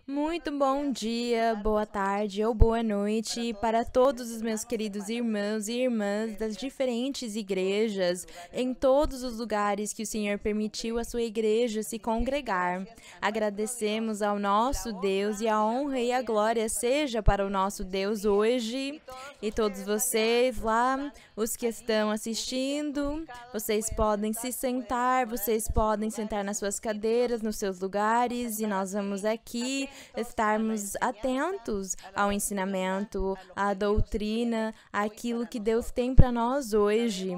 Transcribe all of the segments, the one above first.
Muito bom dia, boa tarde ou boa noite para todos os meus queridos irmãos e irmãs das diferentes igrejas, em todos os lugares que o Senhor permitiu a sua igreja se congregar. Agradecemos ao nosso Deus e a honra e a glória seja para o nosso Deus hoje. E todos vocês lá, os que estão assistindo, vocês podem se sentar, vocês podem sentar nas suas cadeiras, nos seus lugares, e nós vamos aqui estarmos atentos ao ensinamento, à doutrina, àquilo que Deus tem para nós hoje.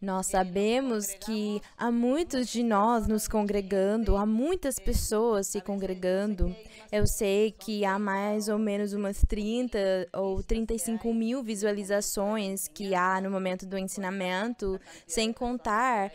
Nós sabemos que há muitos de nós nos congregando, há muitas pessoas se congregando. Eu sei que há mais ou menos umas 30 ou 35 mil visualizações que há no momento do ensinamento, sem contar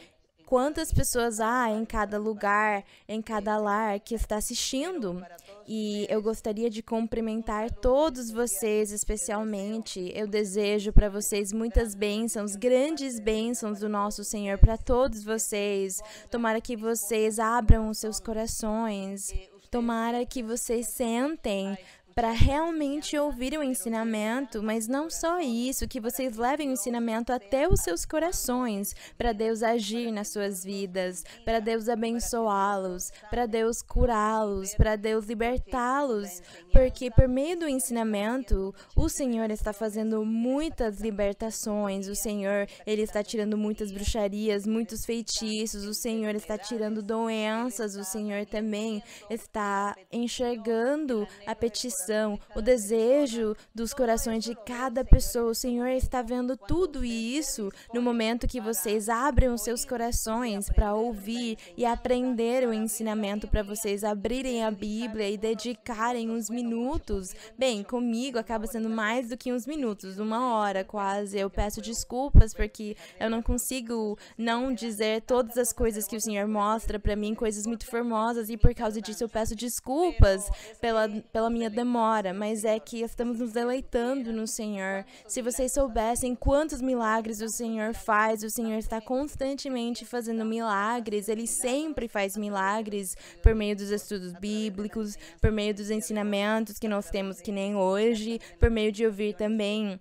quantas pessoas há em cada lugar, em cada lar que está assistindo. E eu gostaria de cumprimentar todos vocês especialmente. Eu desejo para vocês muitas bênçãos, grandes bênçãos do nosso Senhor para todos vocês. Tomara que vocês abram os seus corações. Tomara que vocês sentem para realmente ouvir o ensinamento, mas não só isso, que vocês levem o ensinamento até os seus corações, para Deus agir nas suas vidas, para Deus abençoá-los, para Deus curá-los, para Deus libertá-los, porque por meio do ensinamento, o Senhor está fazendo muitas libertações, o Senhor, Ele está tirando muitas bruxarias, muitos feitiços, o Senhor está tirando doenças, o Senhor também está enxergando a petição, o desejo dos corações de cada pessoa. O Senhor está vendo tudo isso no momento que vocês abrem os seus corações para ouvir e aprender o ensinamento, para vocês abrirem a Bíblia e dedicarem uns minutos. Bem, comigo acaba sendo mais do que uns minutos, 1 hora quase. Eu peço desculpas porque eu não consigo não dizer todas as coisas que o Senhor mostra para mim, coisas muito formosas, e por causa disso eu peço desculpas pela minha demora, mas é que estamos nos deleitando no Senhor. Se vocês soubessem quantos milagres o Senhor faz, o Senhor está constantemente fazendo milagres, Ele sempre faz milagres por meio dos estudos bíblicos, por meio dos ensinamentos que nós temos que nem hoje, por meio de ouvir também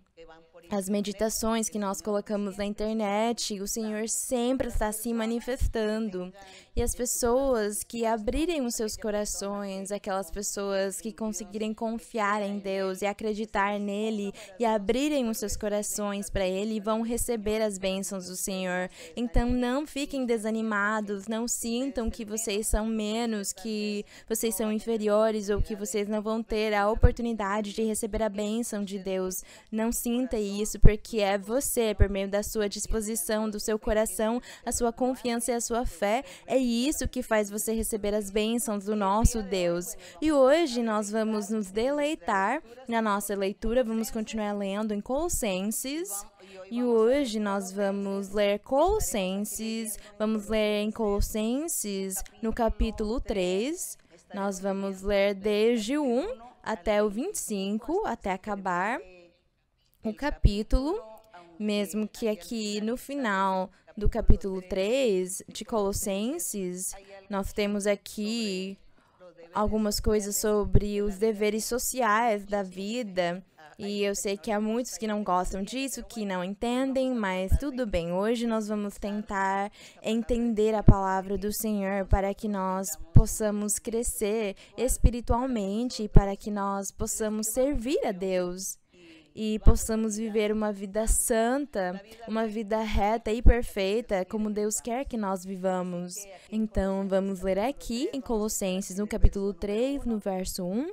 as meditações que nós colocamos na internet. O Senhor sempre está se manifestando. E as pessoas que abrirem os seus corações, aquelas pessoas que conseguirem confiar em Deus e acreditar nele e abrirem os seus corações para Ele, vão receber as bênçãos do Senhor. Então não fiquem desanimados, não sintam que vocês são menos, que vocês são inferiores ou que vocês não vão ter a oportunidade de receber a bênção de Deus. Não sinta isso, porque é você, por meio da sua disposição, do seu coração, a sua confiança e a sua fé, é isso que faz você receber as bênçãos do nosso Deus. E hoje nós vamos nos deleitar na nossa leitura, vamos continuar lendo em Colossenses. E hoje nós vamos ler Colossenses, vamos ler em Colossenses no capítulo 3. Nós vamos ler desde o 1 até o 25, até acabar o capítulo, mesmo que aqui no final do capítulo 3 de Colossenses, nós temos aqui algumas coisas sobre os deveres sociais da vida, e eu sei que há muitos que não gostam disso, que não entendem, mas tudo bem. Hoje nós vamos tentar entender a palavra do Senhor para que nós possamos crescer espiritualmente e para que nós possamos servir a Deus e possamos viver uma vida santa, uma vida reta e perfeita, como Deus quer que nós vivamos. Então, vamos ler aqui em Colossenses, no capítulo 3, no verso 1,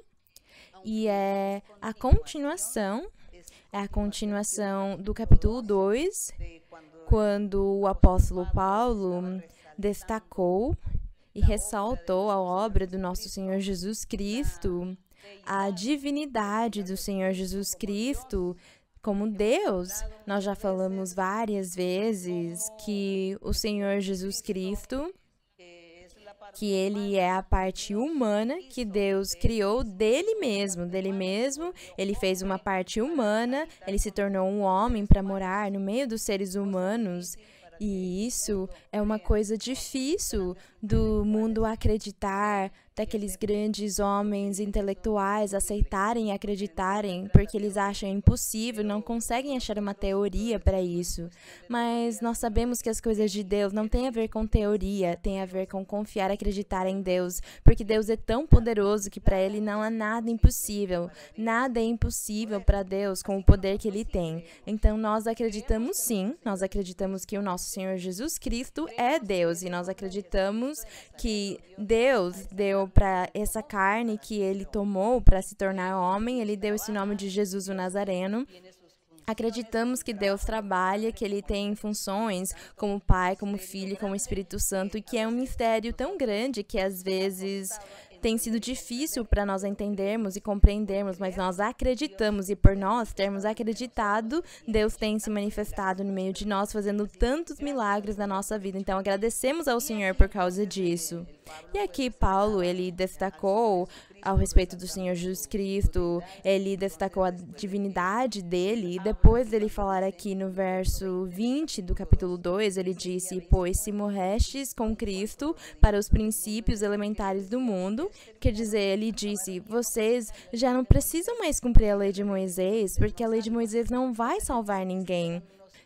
e é a continuação do capítulo 2, quando o apóstolo Paulo destacou e ressaltou a obra do nosso Senhor Jesus Cristo, a divindade do Senhor Jesus Cristo como Deus. Nós já falamos várias vezes que o Senhor Jesus Cristo, que Ele é a parte humana que Deus criou dele mesmo, Ele fez uma parte humana, Ele se tornou um homem para morar no meio dos seres humanos. E isso é uma coisa difícil do mundo acreditar, daqueles grandes homens intelectuais aceitarem e acreditarem, porque eles acham impossível, não conseguem achar uma teoria para isso. Mas nós sabemos que as coisas de Deus não têm a ver com teoria, tem a ver com confiar e acreditar em Deus, porque Deus é tão poderoso que para Ele não há nada impossível. Nada é impossível para Deus com o poder que Ele tem. Então nós acreditamos sim, nós acreditamos que o nosso Senhor Jesus Cristo é Deus e nós acreditamos que Deus deu para essa carne que Ele tomou para se tornar homem, Ele deu esse nome de Jesus o Nazareno. Acreditamos que Deus trabalha, que Ele tem funções como Pai, como Filho, como Espírito Santo, e que é um mistério tão grande que às vezes tem sido difícil para nós entendermos e compreendermos, mas nós acreditamos, e por nós termos acreditado, Deus tem se manifestado no meio de nós, fazendo tantos milagres na nossa vida. Então agradecemos ao Senhor por causa disso. E aqui Paulo, ele destacou ao respeito do Senhor Jesus Cristo, ele destacou a divindade dele, e depois dele falar aqui no verso 20 do capítulo 2, ele disse: pois se morrestes com Cristo para os princípios elementares do mundo, quer dizer, ele disse, vocês já não precisam mais cumprir a lei de Moisés, porque a lei de Moisés não vai salvar ninguém.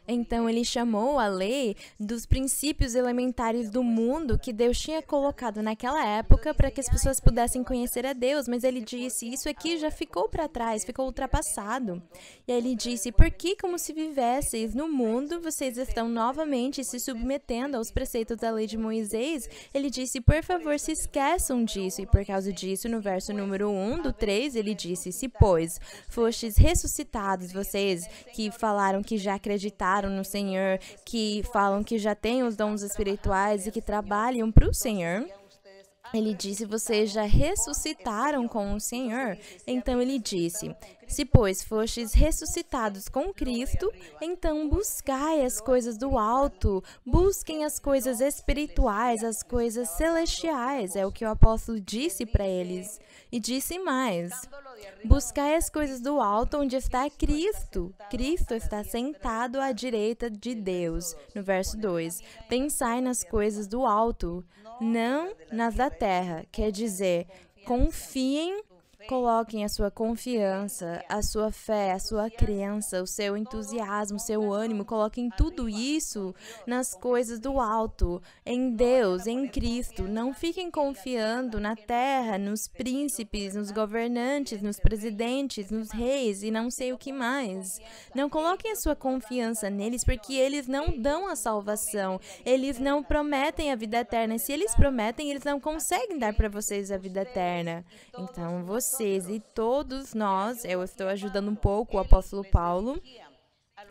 Então, ele chamou a lei dos princípios elementares do mundo que Deus tinha colocado naquela época para que as pessoas pudessem conhecer a Deus. Mas ele disse, isso aqui já ficou para trás, ficou ultrapassado. E aí ele disse, porque como se vivesseis no mundo, vocês estão novamente se submetendo aos preceitos da lei de Moisés. Ele disse, por favor, se esqueçam disso. E por causa disso, no verso número 1 do 3, ele disse, se pois fostes ressuscitados, vocês que falaram que já acreditaram no Senhor, que falam que já têm os dons espirituais e que trabalham para o Senhor. Ele disse, vocês já ressuscitaram com o Senhor. Então ele disse, se pois fostes ressuscitados com Cristo, então buscai as coisas do alto, busquem as coisas espirituais, as coisas celestiais, é o que o apóstolo disse para eles. E disse mais, buscai as coisas do alto onde está Cristo. Cristo está sentado à direita de Deus. No verso 2, pensai nas coisas do alto, não nas da terra. Quer dizer, confiem, coloquem a sua confiança, a sua fé, a sua crença, o seu entusiasmo, o seu ânimo, coloquem tudo isso nas coisas do alto, em Deus, em Cristo. Não fiquem confiando na terra, nos príncipes, nos governantes, nos presidentes, nos reis e não sei o que mais. Não coloquem a sua confiança neles, porque eles não dão a salvação, eles não prometem a vida eterna. E se eles prometem, eles não conseguem dar para vocês a vida eterna. Então, vocês e todos nós, eu estou ajudando um pouco o apóstolo Paulo.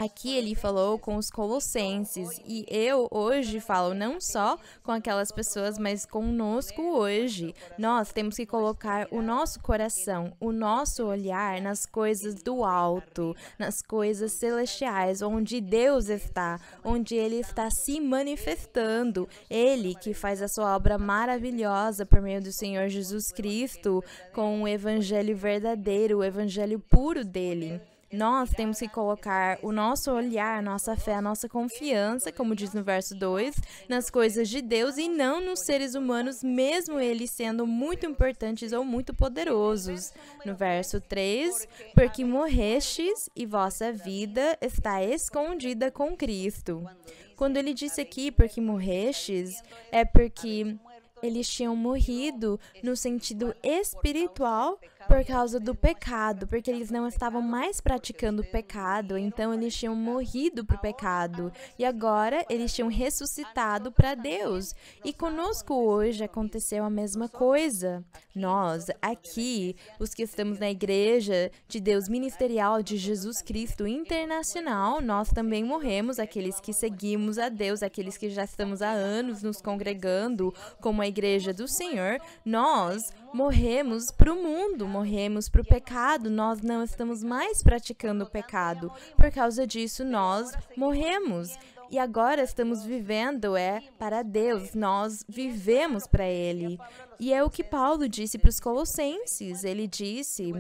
Aqui ele falou com os colossenses e eu hoje falo não só com aquelas pessoas, mas conosco hoje. Nós temos que colocar o nosso coração, o nosso olhar nas coisas do alto, nas coisas celestiais, onde Deus está, onde Ele está se manifestando. Ele que faz a sua obra maravilhosa por meio do Senhor Jesus Cristo, com o evangelho verdadeiro, o evangelho puro dele. Nós temos que colocar o nosso olhar, a nossa fé, a nossa confiança, como diz no verso 2, nas coisas de Deus e não nos seres humanos, mesmo eles sendo muito importantes ou muito poderosos. No verso 3, porque morrestes e vossa vida está escondida com Cristo. Quando ele disse aqui, porque morrestes, é porque eles tinham morrido no sentido espiritual por causa do pecado, porque eles não estavam mais praticando o pecado, então eles tinham morrido para o pecado e agora eles tinham ressuscitado para Deus. E conosco hoje aconteceu a mesma coisa. Nós, aqui, os que estamos na Igreja de Deus Ministerial de Jesus Cristo Internacional, nós também morremos, aqueles que seguimos a Deus, aqueles que já estamos há anos nos congregando como a Igreja do Senhor, nós morremos para o mundo, morremos para o pecado, nós não estamos mais praticando o pecado. Por causa disso, nós morremos. E agora estamos vivendo para Deus, nós vivemos para Ele. E é o que Paulo disse para os Colossenses, ele disse,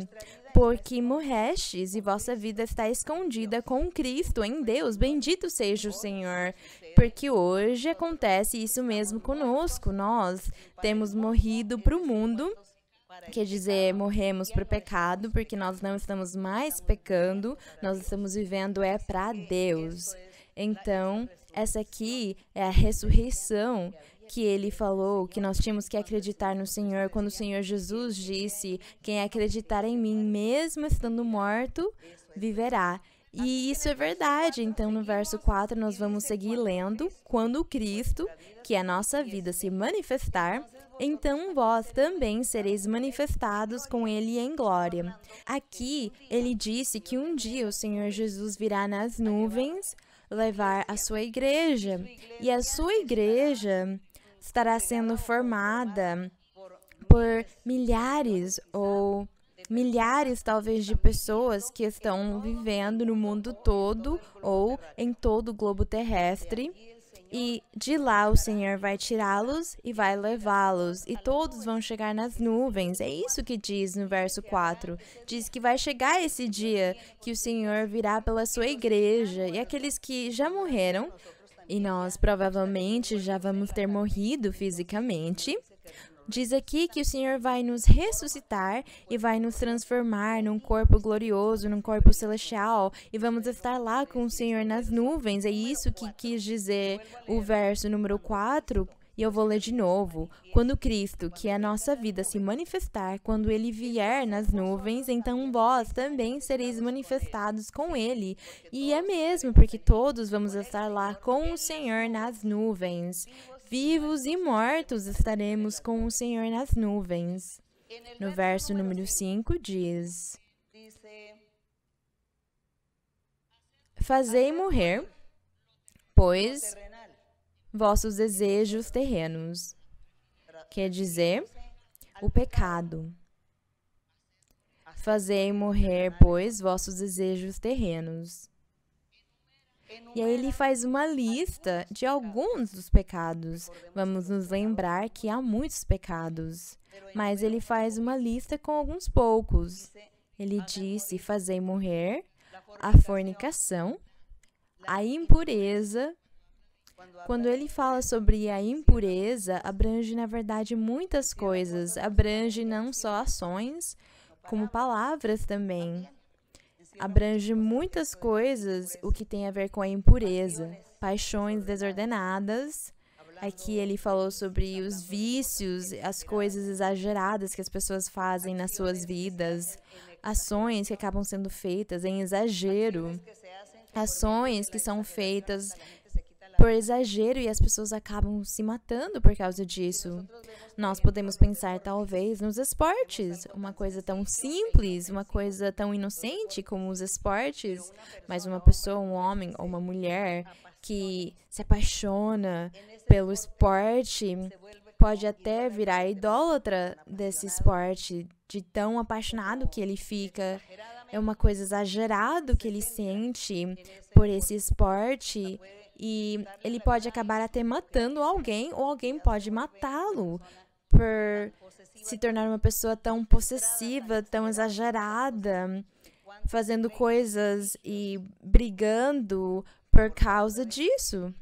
porque morrestes e vossa vida está escondida com Cristo em Deus, bendito seja o Senhor. porque hoje acontece isso mesmo conosco. Nós temos morrido para o mundo, quer dizer, morremos para o pecado, porque nós não estamos mais pecando, nós estamos vivendo para Deus. Então, essa aqui é a ressurreição que ele falou, que nós tínhamos que acreditar no Senhor, quando o Senhor Jesus disse: quem acreditar em mim, mesmo estando morto, viverá. E isso é verdade. Então, no verso 4, nós vamos seguir lendo: quando Cristo, que é a nossa vida, se manifestar, então vós também sereis manifestados com ele em glória. Aqui, ele disse que um dia o Senhor Jesus virá nas nuvens levar a sua igreja. E a sua igreja estará sendo formada por milhares ou milhares, talvez, de pessoas que estão vivendo no mundo todo ou em todo o globo terrestre. E de lá o Senhor vai tirá-los e vai levá-los, e todos vão chegar nas nuvens. É isso que diz no verso 4. Diz que vai chegar esse dia que o Senhor virá pela sua igreja, e aqueles que já morreram, e nós provavelmente já vamos ter morrido fisicamente. Diz aqui que o Senhor vai nos ressuscitar e vai nos transformar num corpo glorioso, num corpo celestial, e vamos estar lá com o Senhor nas nuvens. É isso que quis dizer o verso número 4, e eu vou ler de novo. Quando Cristo, que é a nossa vida, se manifestar, quando Ele vier nas nuvens, então vós também sereis manifestados com Ele. E é mesmo, porque todos vamos estar lá com o Senhor nas nuvens. Vivos e mortos estaremos com o Senhor nas nuvens. No verso número 5 diz: fazei morrer, pois, vossos desejos terrenos. Quer dizer, o pecado. Fazei morrer, pois, vossos desejos terrenos. E aí ele faz uma lista de alguns dos pecados. Vamos nos lembrar que há muitos pecados, mas ele faz uma lista com alguns poucos. Ele disse: fazei morrer a fornicação, a impureza. Quando ele fala sobre a impureza, abrange, na verdade, muitas coisas. Abrange não só ações, como palavras também. Abrange muitas coisas, o que tem a ver com a impureza. Paixões desordenadas. Aqui ele falou sobre os vícios, as coisas exageradas que as pessoas fazem nas suas vidas. Ações que acabam sendo feitas em exagero. Ações que são feitas por exagero e as pessoas acabam se matando por causa disso. Nós podemos pensar, talvez, nos esportes. Uma coisa tão simples, uma coisa tão inocente como os esportes, mas uma pessoa, um homem ou uma mulher que se apaixona pelo esporte pode até virar idólatra desse esporte, de tão apaixonado que ele fica. É uma coisa exagerada que ele sente por esse esporte. E ele pode acabar até matando alguém, ou alguém pode matá-lo por se tornar uma pessoa tão possessiva, tão exagerada, fazendo coisas e brigando por causa disso.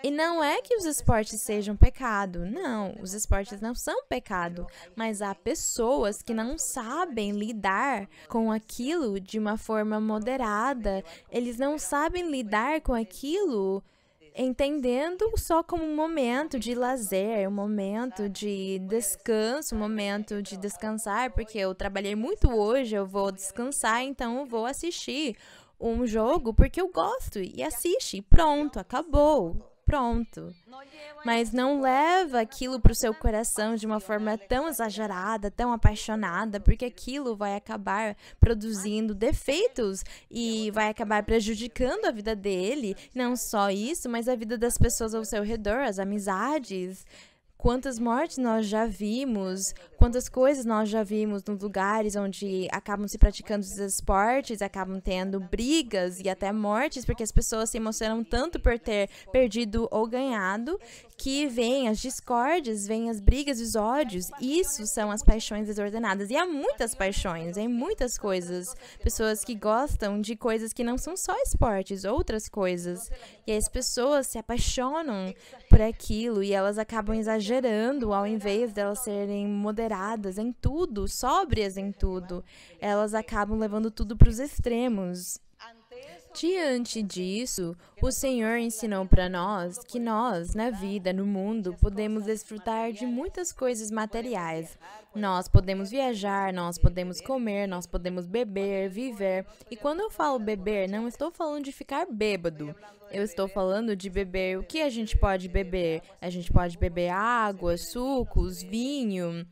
E não é que os esportes sejam pecado, não, os esportes não são pecado, mas há pessoas que não sabem lidar com aquilo de uma forma moderada, eles não sabem lidar com aquilo entendendo só como um momento de lazer, um momento de descanso, um momento de descansar, porque eu trabalhei muito hoje, eu vou descansar, então eu vou assistir um jogo porque eu gosto, e assiste, pronto, acabou. Pronto. Mas não leva aquilo para o seu coração de uma forma tão exagerada, tão apaixonada, porque aquilo vai acabar produzindo defeitos e vai acabar prejudicando a vida dele. Não só isso, mas a vida das pessoas ao seu redor, as amizades. Quantas mortes nós já vimos, quantas coisas nós já vimos nos lugares onde acabam se praticando os esportes, acabam tendo brigas e até mortes, porque as pessoas se emocionam tanto por ter perdido ou ganhado, que vêm as discórdias, vêm as brigas e os ódios. Isso são as paixões desordenadas. E há muitas paixões, em muitas coisas. Pessoas que gostam de coisas que não são só esportes, outras coisas. E as pessoas se apaixonam por aquilo e elas acabam exagerando ao invés delas serem moderadas em tudo, sóbrias em tudo. Elas acabam levando tudo para os extremos. Diante disso, o Senhor ensinou para nós que nós, na vida, no mundo, podemos desfrutar de muitas coisas materiais. Nós podemos viajar, nós podemos comer, nós podemos beber, viver. E quando eu falo beber, não estou falando de ficar bêbado. Eu estou falando de beber. O que a gente pode beber? A gente pode beber água, sucos, vinho.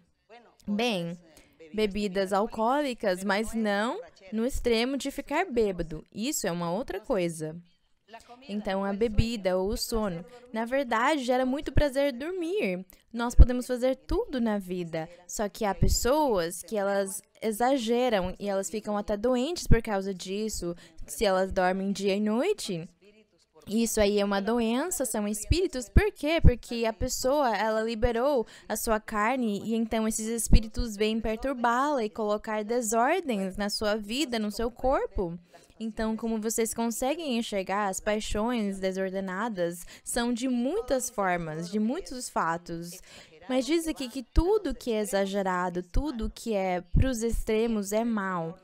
Bem, bebidas alcoólicas, mas não no extremo de ficar bêbado. Isso é uma outra coisa. Então, a bebida ou o sono, na verdade, gera muito prazer dormir. Nós podemos fazer tudo na vida, só que há pessoas que elas exageram e elas ficam até doentes por causa disso, se elas dormem dia e noite. Isso aí é uma doença, são espíritos. Por quê? Porque a pessoa, ela liberou a sua carne e então esses espíritos vêm perturbá-la e colocar desordens na sua vida, no seu corpo. Então, como vocês conseguem enxergar, as paixões desordenadas são de muitas formas, de muitos fatos. Mas diz aqui que tudo que é exagerado, tudo que é para os extremos é mal.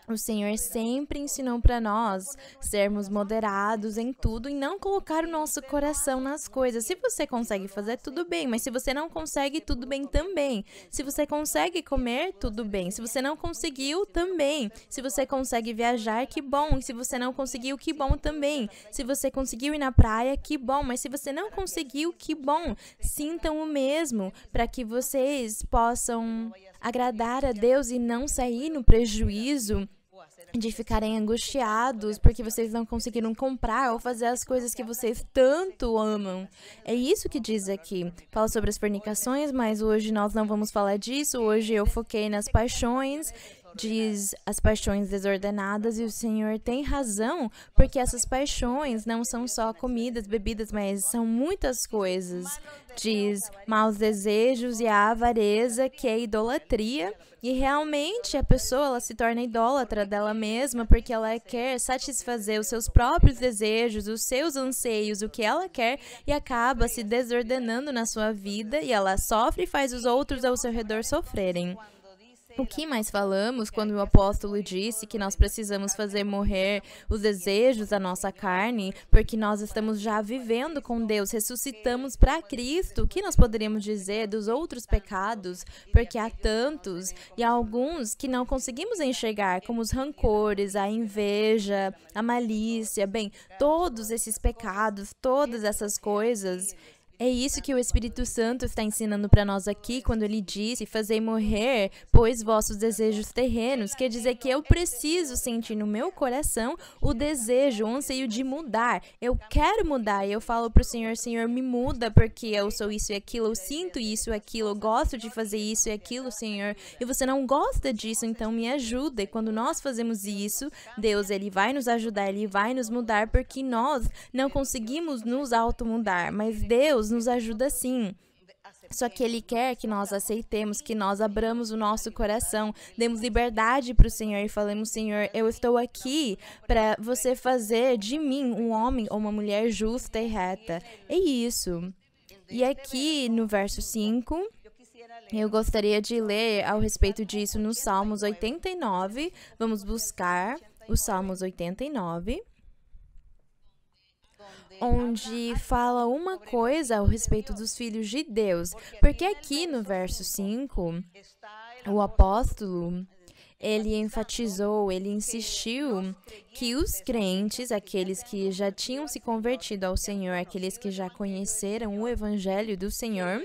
O Senhor sempre ensinou para nós sermos moderados em tudo e não colocar o nosso coração nas coisas. Se você consegue fazer, tudo bem, mas se você não consegue, tudo bem também. Se você consegue comer, tudo bem. Se você não conseguiu, também. Se você consegue viajar, que bom. E se você não conseguiu, que bom também. Se você conseguiu ir na praia, que bom. Mas se você não conseguiu, que bom. Sintam o mesmo para que vocês possam agradar a Deus e não sair no prejuízo de ficarem angustiados porque vocês não conseguiram comprar ou fazer as coisas que vocês tanto amam. É isso que diz aqui. Fala sobre as fornicações, mas hoje nós não vamos falar disso. Hoje eu foquei nas paixões. Diz as paixões desordenadas e o Senhor tem razão, porque essas paixões não são só comidas, bebidas, mas são muitas coisas. Diz maus desejos e a avareza, que é idolatria, e realmente a pessoa ela se torna idólatra dela mesma porque ela quer satisfazer os seus próprios desejos, os seus anseios, o que ela quer e acaba se desordenando na sua vida e ela sofre e faz os outros ao seu redor sofrerem. O que mais falamos quando o apóstolo disse que nós precisamos fazer morrer os desejos da nossa carne, porque nós estamos já vivendo com Deus, ressuscitamos para Cristo? O que nós poderíamos dizer dos outros pecados? Porque há tantos e há alguns que não conseguimos enxergar, como os rancores, a inveja, a malícia, bem, todos esses pecados, todas essas coisas. É isso que o Espírito Santo está ensinando para nós aqui quando ele disse: fazei morrer, pois, vossos desejos terrenos. Quer dizer que eu preciso sentir no meu coração o desejo, o anseio de mudar. Eu quero mudar e eu falo para o Senhor: Senhor, me muda porque eu sou isso e aquilo, eu sinto isso e aquilo, eu gosto de fazer isso e aquilo, Senhor. E você não gosta disso, então me ajuda. E quando nós fazemos isso, Deus, ele vai nos ajudar, ele vai nos mudar, porque nós não conseguimos nos automudar, mas Deus nos ajuda sim. Só que Ele quer que nós aceitemos, que nós abramos o nosso coração, demos liberdade para o Senhor e falemos: Senhor, eu estou aqui para você fazer de mim um homem ou uma mulher justa e reta. É isso. E aqui no verso 5, eu gostaria de ler ao respeito disso no Salmos 89. Vamos buscar o Salmos 89. Onde fala uma coisa ao respeito dos filhos de Deus. Porque aqui no verso 5, o apóstolo, ele enfatizou, ele insistiu que os crentes, aqueles que já tinham se convertido ao Senhor, aqueles que já conheceram o Evangelho do Senhor,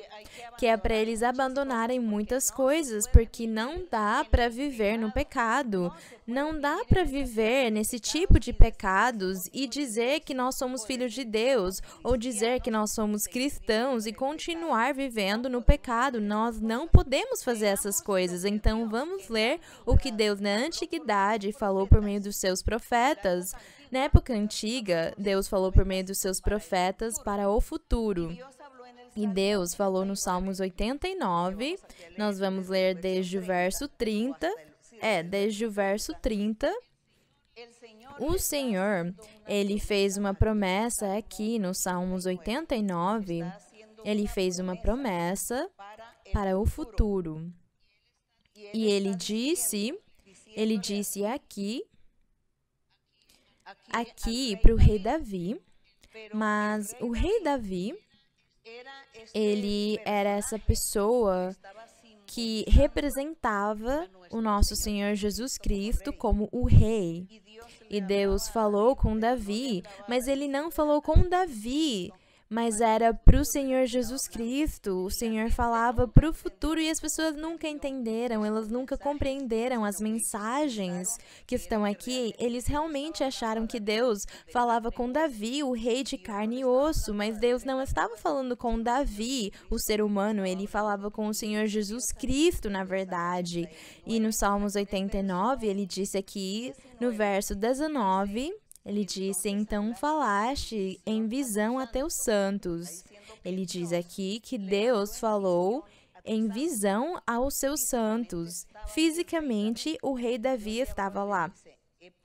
que é para eles abandonarem muitas coisas, porque não dá para viver no pecado. Não dá para viver nesse tipo de pecados e dizer que nós somos filhos de Deus, ou dizer que nós somos cristãos e continuar vivendo no pecado. Nós não podemos fazer essas coisas. Então, vamos ler o que Deus na antiguidade falou por meio dos seus profetas. Na época antiga, Deus falou por meio dos seus profetas para o futuro. E Deus falou no Salmos 89, nós vamos ler desde o verso 30, desde o verso 30, o Senhor, ele fez uma promessa aqui no Salmos 89, ele fez uma promessa para o futuro. E ele disse aqui para o rei Davi, mas o rei Davi, ele era essa pessoa que representava o nosso Senhor Jesus Cristo como o rei. E Deus falou com Davi, mas ele não falou com Davi, mas era para o Senhor Jesus Cristo. O Senhor falava para o futuro e as pessoas nunca entenderam, elas nunca compreenderam as mensagens que estão aqui. Eles realmente acharam que Deus falava com Davi, o rei de carne e osso, mas Deus não estava falando com Davi, o ser humano, ele falava com o Senhor Jesus Cristo, na verdade. E no Salmos 89, ele disse aqui, no verso 19... ele disse, então falaste em visão a teus santos. Ele diz aqui que Deus falou em visão aos seus santos. Fisicamente, o rei Davi estava lá.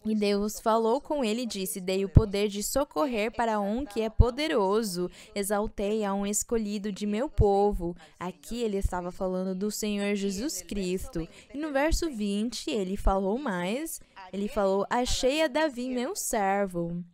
E Deus falou com ele e disse, dei o poder de socorrer para um que é poderoso, exaltei a um escolhido de meu povo. Aqui ele estava falando do Senhor Jesus Cristo. E no verso 20, ele falou mais, ele falou, achei a Davi meu servo,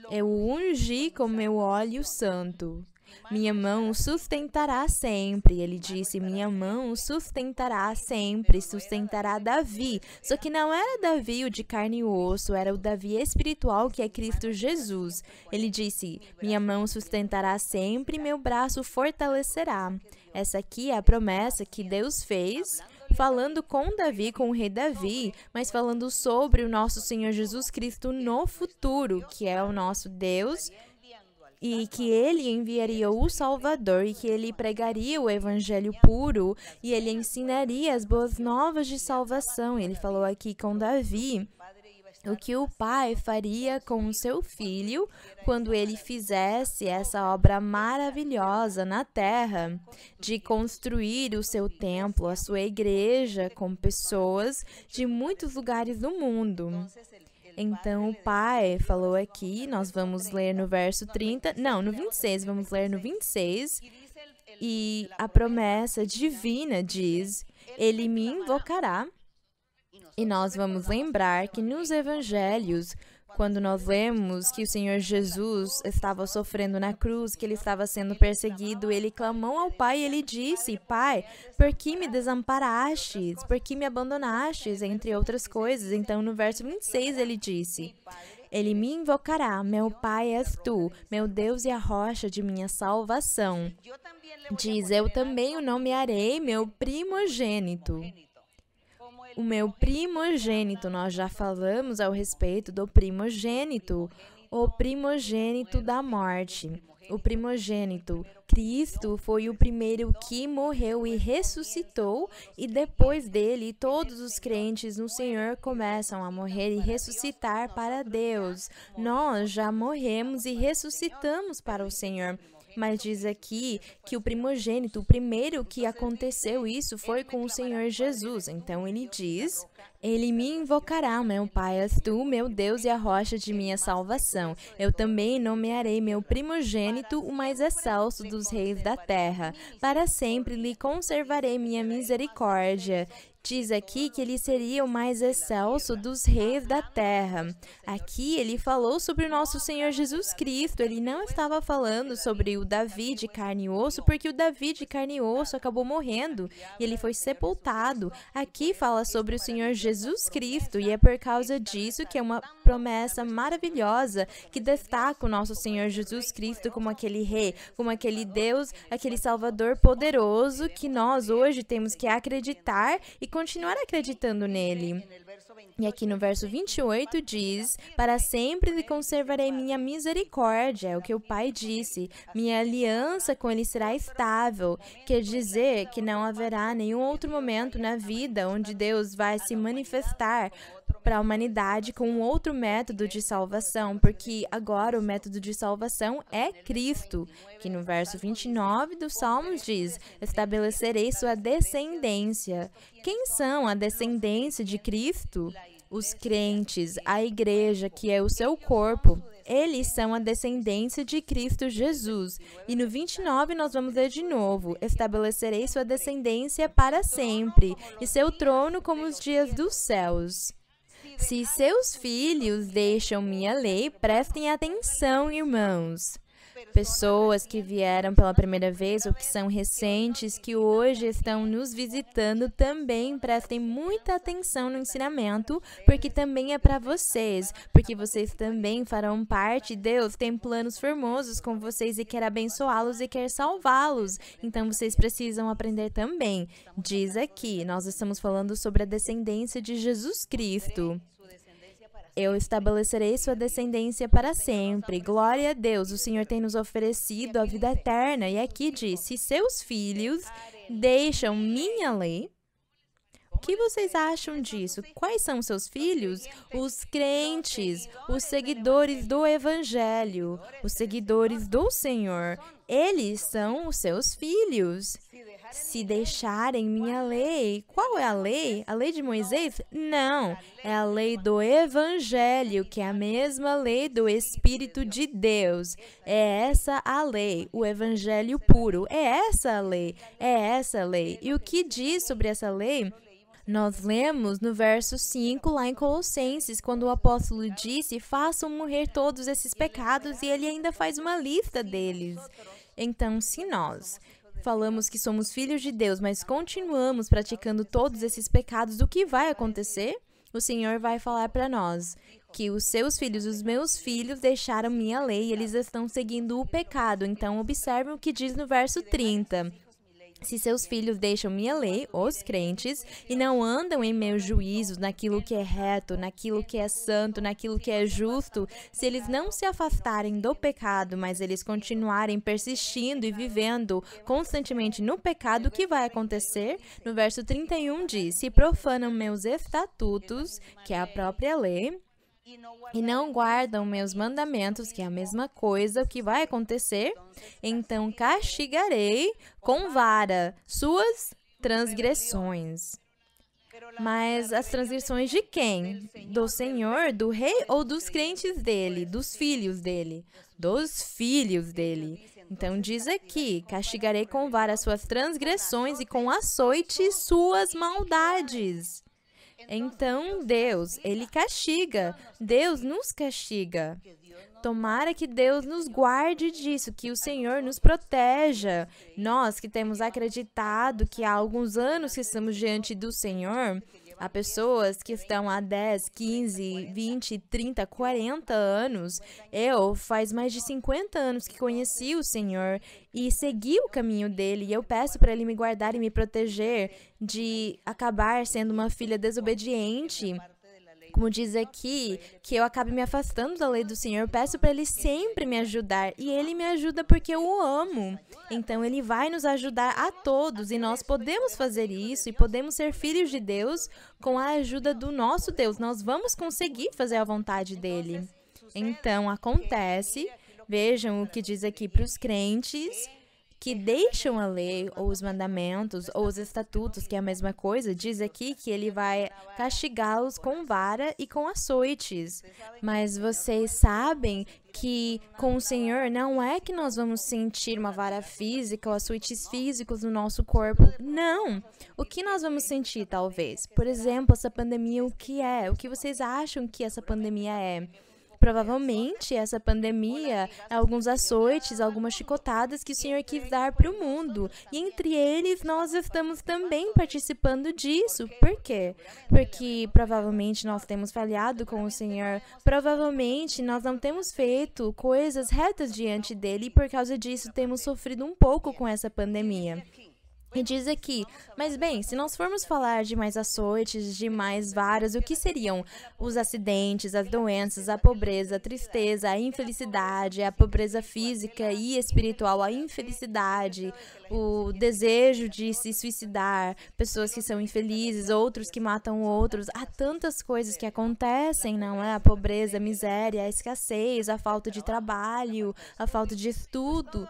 eu o ungi com meu óleo santo. Minha mão o sustentará sempre. Ele disse, minha mão o sustentará sempre, sustentará Davi. Só que não era Davi o de carne e osso, era o Davi espiritual que é Cristo Jesus. Ele disse, minha mão sustentará sempre, meu braço fortalecerá. Essa aqui é a promessa que Deus fez, falando com Davi, com o rei Davi, mas falando sobre o nosso Senhor Jesus Cristo no futuro, que é o nosso Deus, e que ele enviaria o Salvador, e que ele pregaria o evangelho puro, e ele ensinaria as boas novas de salvação. Ele falou aqui com Davi o que o pai faria com o seu filho quando ele fizesse essa obra maravilhosa na terra, de construir o seu templo, a sua igreja, com pessoas de muitos lugares do mundo. Então, o pai falou aqui, nós vamos ler no verso 30, não, no 26, vamos ler no 26, e a promessa divina diz, ele me invocará, e nós vamos lembrar que nos evangelhos, quando nós lemos que o Senhor Jesus estava sofrendo na cruz, que ele estava sendo perseguido, ele clamou ao Pai e ele disse, Pai, por que me desamparastes? Por que me abandonastes? Entre outras coisas. Então, no verso 26, ele disse, ele me invocará, meu Pai és tu, meu Deus e a rocha de minha salvação. Diz, eu também o nomearei meu primogênito. O meu primogênito, nós já falamos ao respeito do primogênito, o primogênito da morte. O primogênito, Cristo, foi o primeiro que morreu e ressuscitou, e depois dele, todos os crentes no Senhor começam a morrer e ressuscitar para Deus. Nós já morremos e ressuscitamos para o Senhor. Mas diz aqui que o primogênito, o primeiro que aconteceu isso foi com o Senhor Jesus. Então, ele diz, ele me invocará, meu Pai és tu, meu Deus e a rocha de minha salvação. Eu também nomearei meu primogênito, o mais excelso dos reis da terra. Para sempre lhe conservarei minha misericórdia. Diz aqui que ele seria o mais excelso dos reis da terra. Aqui ele falou sobre o nosso Senhor Jesus Cristo. Ele não estava falando sobre o Davi de carne e osso, porque o Davi de carne e osso acabou morrendo e ele foi sepultado. Aqui fala sobre o Senhor Jesus Jesus Cristo, e é por causa disso que é uma promessa maravilhosa que destaca o nosso Senhor Jesus Cristo como aquele Rei, como aquele Deus, aquele Salvador poderoso que nós hoje temos que acreditar e continuar acreditando nele. E aqui no verso 28 diz: para sempre lhe conservarei minha misericórdia, é o que o Pai disse. Minha aliança com ele será estável. Quer dizer que não haverá nenhum outro momento na vida onde Deus vai se manifestar para a humanidade com um outro método de salvação, porque agora o método de salvação é Cristo, que no verso 29 do Salmos diz: estabelecerei sua descendência. Quem são a descendência de Cristo? Os crentes, a igreja, que é o seu corpo. Eles são a descendência de Cristo Jesus. E no 29 nós vamos ler de novo: estabelecerei sua descendência para sempre, e seu trono como os dias dos céus. Se seus filhos deixam minha lei, prestem atenção, irmãos. Pessoas que vieram pela primeira vez ou que são recentes, que hoje estão nos visitando, também prestem muita atenção no ensinamento, porque também é para vocês, porque vocês também farão parte. Deus tem planos formosos com vocês e quer abençoá-los e quer salvá-los. Então, vocês precisam aprender também. Diz aqui, nós estamos falando sobre a descendência de Jesus Cristo. Eu estabelecerei sua descendência para sempre. Glória a Deus, o Senhor tem nos oferecido a vida eterna. E aqui diz: se seus filhos deixam minha lei. O que vocês acham disso? Quais são seus filhos? Os crentes, os seguidores do Evangelho, os seguidores do Senhor. Eles são os seus filhos. Se deixarem minha lei. Qual é a lei? A lei de Moisés? Não, é a lei do Evangelho, que é a mesma lei do Espírito de Deus. É essa a lei, o Evangelho puro. É essa a lei, é essa a lei. E o que diz sobre essa lei? Nós lemos no verso 5, lá em Colossenses, quando o apóstolo disse: façam morrer todos esses pecados, e ele ainda faz uma lista deles. Então, se nós falamos que somos filhos de Deus, mas continuamos praticando todos esses pecados, o que vai acontecer? O Senhor vai falar para nós que os seus filhos, os meus filhos, deixaram minha lei e eles estão seguindo o pecado. Então, observem o que diz no verso 30. Se seus filhos deixam minha lei, os crentes, e não andam em meus juízos, naquilo que é reto, naquilo que é santo, naquilo que é justo, se eles não se afastarem do pecado, mas eles continuarem persistindo e vivendo constantemente no pecado, o que vai acontecer? No verso 31 diz: se profanam meus estatutos, que é a própria lei, e não guardam meus mandamentos, que é a mesma coisa, o que vai acontecer? Então castigarei com vara suas transgressões. Mas as transgressões de quem? Do Senhor, do Rei ou dos crentes dele, dos filhos dele? Dos filhos dele. Então diz aqui: castigarei com vara suas transgressões e com açoite suas maldades. Então, Deus, Ele castiga. Deus nos castiga. Tomara que Deus nos guarde disso, que o Senhor nos proteja. Nós que temos acreditado que há alguns anos que estamos diante do Senhor, há pessoas que estão há 10, 15, 20, 30, 40 anos. Eu faz mais de 50 anos que conheci o Senhor e segui o caminho dele. E eu peço para Ele me guardar e me proteger de acabar sendo uma filha desobediente. Como diz aqui, que eu acabe me afastando da lei do Senhor. Eu peço para Ele sempre me ajudar. E Ele me ajuda porque eu o amo. Então, Ele vai nos ajudar a todos. E nós podemos fazer isso e podemos ser filhos de Deus com a ajuda do nosso Deus. Nós vamos conseguir fazer a vontade dEle. Então, acontece, vejam o que diz aqui para os crentes que deixam a lei, ou os mandamentos, ou os estatutos, que é a mesma coisa. Diz aqui que Ele vai castigá-los com vara e com açoites. Mas vocês sabem que com o Senhor não é que nós vamos sentir uma vara física ou açoites físicos no nosso corpo. Não! O que nós vamos sentir, talvez? Por exemplo, essa pandemia, o que é? O que vocês acham que essa pandemia é? provavelmente essa pandemia, alguns açoites, algumas chicotadas que o Senhor quis dar para o mundo. E entre eles, nós estamos também participando disso. Por quê? Porque provavelmente nós temos falhado com o Senhor, provavelmente nós não temos feito coisas retas diante dele e por causa disso temos sofrido um pouco com essa pandemia. E diz aqui, mas bem, se nós formos falar de mais açoites, de mais varas, o que seriam os acidentes, as doenças, a pobreza, a tristeza, a infelicidade, a pobreza física e espiritual, a infelicidade, o desejo de se suicidar, pessoas que são infelizes, outros que matam outros, há tantas coisas que acontecem, não é? A pobreza, a miséria, a escassez, a falta de trabalho, a falta de estudo.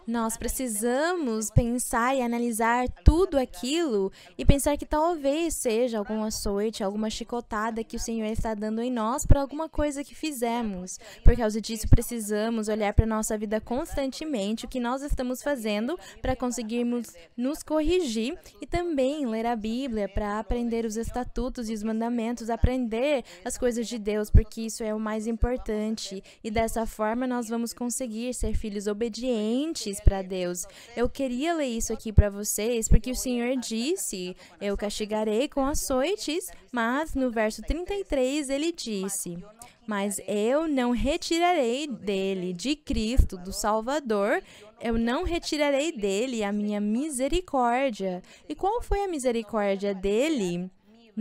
Nós precisamos pensar e analisar tudo aquilo e pensar que talvez seja algum açoite, alguma chicotada que o Senhor está dando em nós para alguma coisa que fizemos. Por causa disso, precisamos olhar para a nossa vida constantemente, o que nós estamos fazendo para conseguirmos nos corrigir e também ler a Bíblia para aprender os estatutos e os mandamentos, aprender as coisas de Deus, porque isso é o mais importante. E dessa forma nós vamos conseguir ser filhos obedientes para Deus. Eu queria ler isso aqui para vocês, porque o Senhor disse, eu castigarei com açoites, mas no verso 33 ele disse, mas eu não retirarei dele, de Cristo, do Salvador, eu não retirarei dele a minha misericórdia. E qual foi a misericórdia dele?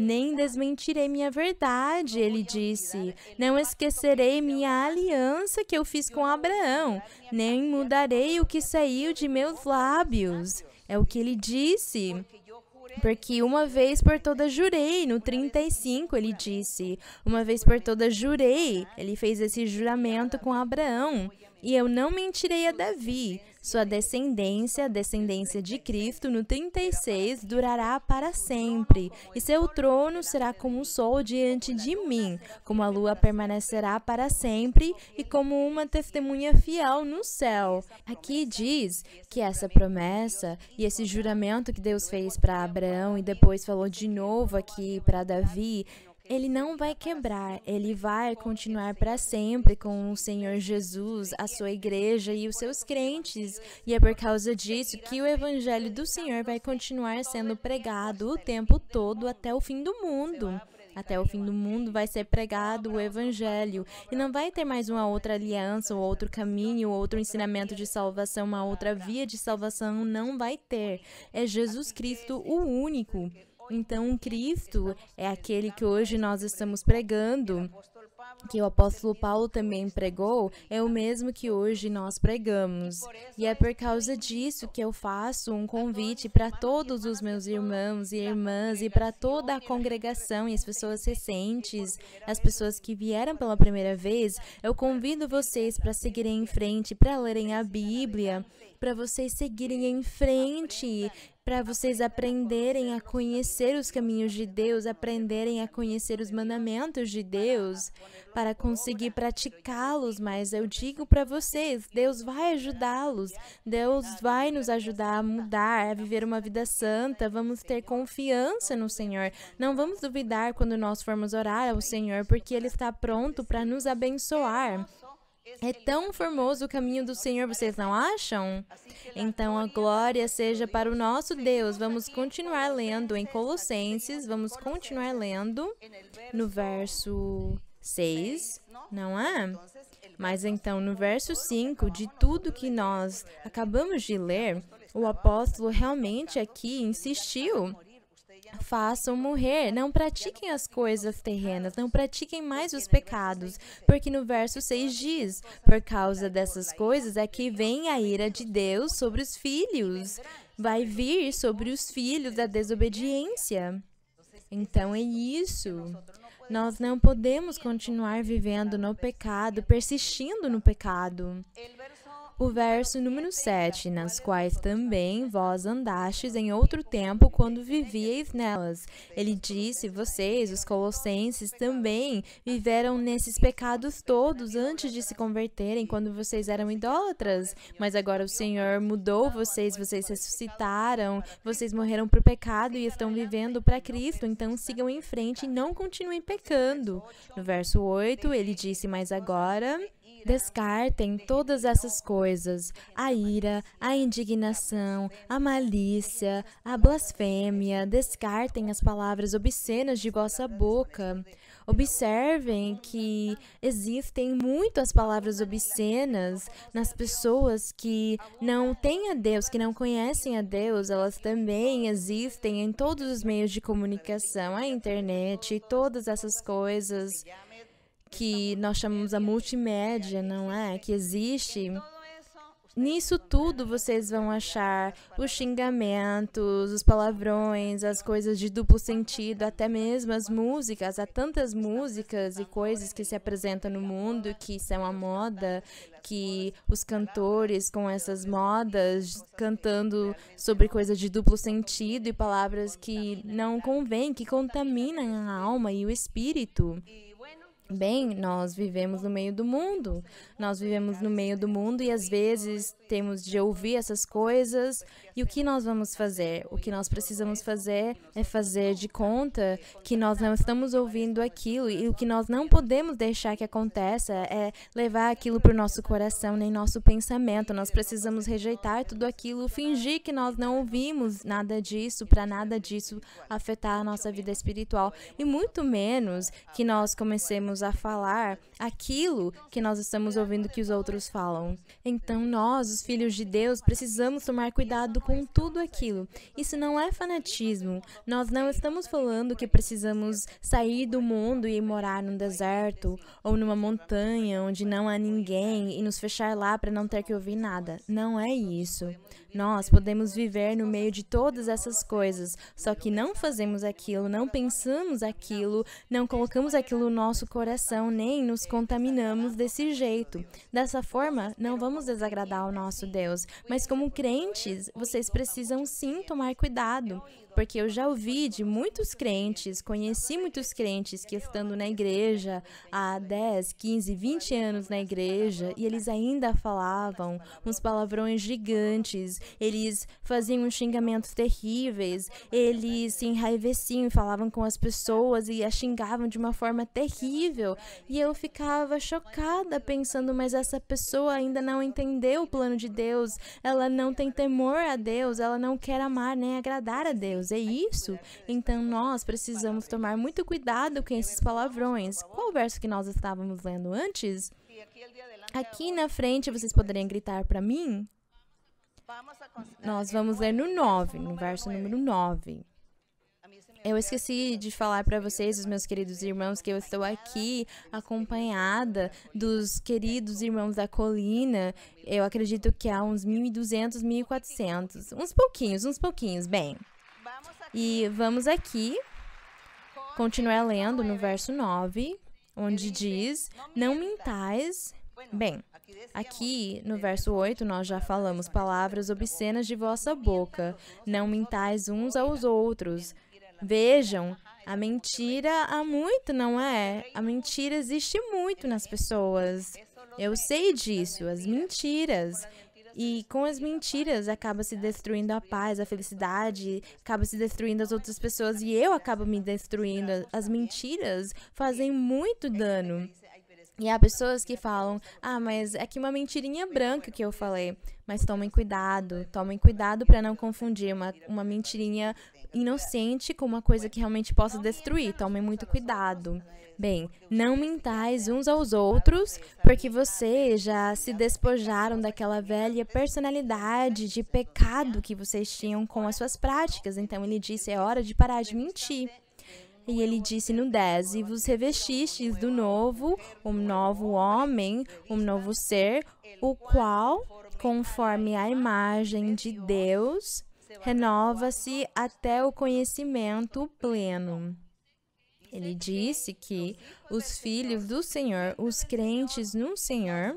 Nem desmentirei minha verdade, ele disse. Não esquecerei minha aliança que eu fiz com Abraão, nem mudarei o que saiu de meus lábios. É o que ele disse. Porque uma vez por todas jurei, no 35 ele disse, uma vez por todas jurei, ele fez esse juramento com Abraão, e eu não mentirei a Davi, sua descendência, a descendência de Cristo, no 36, durará para sempre, e seu trono será como o sol diante de mim, como a lua permanecerá para sempre, e como uma testemunha fiel no céu. Aqui diz que essa promessa e esse juramento que Deus fez para Abraão, e depois falou de novo aqui para Davi, ele não vai quebrar, ele vai continuar para sempre com o Senhor Jesus, a sua igreja e os seus crentes. E é por causa disso que o evangelho do Senhor vai continuar sendo pregado o tempo todo até o fim do mundo. Até o fim do mundo vai ser pregado o evangelho. E não vai ter mais uma outra aliança, ou outro caminho, ou outro ensinamento de salvação, uma outra via de salvação. Não vai ter. É Jesus Cristo o único. Então, Cristo é aquele que hoje nós estamos pregando, que o apóstolo Paulo também pregou, é o mesmo que hoje nós pregamos. E é por causa disso que eu faço um convite para todos os meus irmãos e irmãs e para toda a congregação e as pessoas recentes, as pessoas que vieram pela primeira vez, eu convido vocês para seguirem em frente, para lerem a Bíblia, para vocês seguirem em frente, para vocês aprenderem a conhecer os caminhos de Deus, aprenderem a conhecer os mandamentos de Deus, para conseguir praticá-los. Mas eu digo para vocês, Deus vai ajudá-los, Deus vai nos ajudar a mudar, a viver uma vida santa. Vamos ter confiança no Senhor. Não vamos duvidar quando nós formos orar ao Senhor, porque Ele está pronto para nos abençoar. É tão formoso o caminho do Senhor, vocês não acham? Então, a glória seja para o nosso Deus. Vamos continuar lendo em Colossenses, vamos continuar lendo no verso 6, não é? Mas então, no verso 5, de tudo que nós acabamos de ler, o apóstolo realmente aqui insistiu. Façam morrer, não pratiquem as coisas terrenas, não pratiquem mais os pecados, porque no verso 6 diz, por causa dessas coisas é que vem a ira de Deus sobre os filhos, vai vir sobre os filhos da desobediência. Então é isso. Nós não podemos continuar vivendo no pecado, persistindo no pecado. O verso número 7, nas quais também vós andastes em outro tempo quando vivíeis nelas. Ele disse, vocês, os colossenses, também viveram nesses pecados todos antes de se converterem, quando vocês eram idólatras. Mas agora o Senhor mudou vocês, vocês ressuscitaram, vocês morreram para o pecado e estão vivendo para Cristo. Então sigam em frente e não continuem pecando. No verso 8, ele disse, mas agora descartem todas essas coisas, a ira, a indignação, a malícia, a blasfêmia, descartem as palavras obscenas de vossa boca. Observem que existem muitas palavras obscenas nas pessoas que não têm a Deus, que não conhecem a Deus. Elas também existem em todos os meios de comunicação, a internet, todas essas coisas que nós chamamos a multimédia, não é? Que existe. Nisso tudo vocês vão achar os xingamentos, os palavrões, as coisas de duplo sentido, até mesmo as músicas. Há tantas músicas e coisas que se apresentam no mundo que são a moda, que os cantores com essas modas cantando sobre coisas de duplo sentido e palavras que não convêm, que contaminam a alma e o espírito. Bem, nós vivemos no meio do mundo. Nós vivemos no meio do mundo e às vezes temos de ouvir essas coisas. E o que nós vamos fazer? O que nós precisamos fazer é fazer de conta que nós não estamos ouvindo aquilo. E o que nós não podemos deixar que aconteça é levar aquilo para o nosso coração, nem nosso pensamento. Nós precisamos rejeitar tudo aquilo, fingir que nós não ouvimos nada disso, para nada disso afetar a nossa vida espiritual. E muito menos que nós comecemos a falar aquilo que nós estamos ouvindo que os outros falam. Então nós, os filhos de Deus, precisamos tomar cuidado com tudo aquilo. Isso não é fanatismo. Nós não estamos falando que precisamos sair do mundo e morar num deserto ou numa montanha onde não há ninguém e nos fechar lá para não ter que ouvir nada. Não é isso. Nós podemos viver no meio de todas essas coisas, só que não fazemos aquilo, não pensamos aquilo, não colocamos aquilo no nosso coração, nem nos contaminamos desse jeito. Dessa forma, não vamos desagradar ao nosso Deus. Mas como crentes, vocês precisam sim tomar cuidado. Porque eu já ouvi de muitos crentes, conheci muitos crentes que estando na igreja há 10, 15, 20 anos na igreja e eles ainda falavam uns palavrões gigantes, eles faziam uns xingamentos terríveis, eles se enraiveciam e falavam com as pessoas e as xingavam de uma forma terrível. E eu ficava chocada pensando, mas essa pessoa ainda não entendeu o plano de Deus, ela não tem temor a Deus, ela não quer amar nem agradar a Deus. É isso? Então nós precisamos tomar muito cuidado com esses palavrões. Qual o verso que nós estávamos lendo antes? Aqui na frente vocês poderiam gritar para mim? Nós vamos ler no 9, no verso número 9. Eu esqueci de falar para vocês, os meus queridos irmãos, que eu estou aqui acompanhada dos queridos irmãos da colina. Eu acredito que há uns 1.200, 1.400. Uns pouquinhos, bem. E vamos aqui continuar lendo no verso 9, onde diz, não mintais. Bem, aqui no verso 8 nós já falamos palavras obscenas de vossa boca, não mintais uns aos outros. Vejam, a mentira há muito, não é? A mentira existe muito nas pessoas. Eu sei disso, as mentiras. E com as mentiras acaba se destruindo a paz, a felicidade, acaba se destruindo as outras pessoas e eu acabo me destruindo. As mentiras fazem muito dano. E há pessoas que falam, mas é que uma mentirinha branca que eu falei. Mas tomem cuidado para não confundir uma mentirinha inocente com uma coisa que realmente possa destruir. Tomem muito cuidado. Bem, não mintais uns aos outros, porque vocês já se despojaram daquela velha personalidade de pecado que vocês tinham com as suas práticas. Então ele disse, é hora de parar de mentir. E ele disse no 10, e vos revestistes do novo, um novo homem, um novo ser, o qual, conforme a imagem de Deus, renova-se até o conhecimento pleno. Ele disse que os filhos do Senhor, os crentes no Senhor,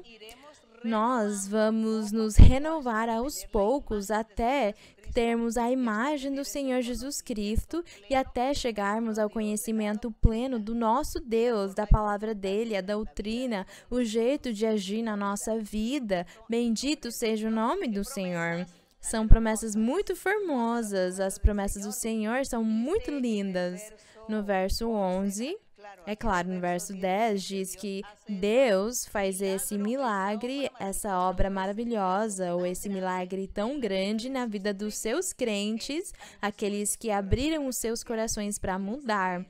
nós vamos nos renovar aos poucos até termos a imagem do Senhor Jesus Cristo e até chegarmos ao conhecimento pleno do nosso Deus, da palavra dele, a doutrina, o jeito de agir na nossa vida. Bendito seja o nome do Senhor. São promessas muito formosas, as promessas do Senhor são muito lindas. No verso 11, é claro, no verso 10 diz que Deus faz esse milagre, essa obra maravilhosa, ou esse milagre tão grande na vida dos seus crentes, aqueles que abriram os seus corações para mudar.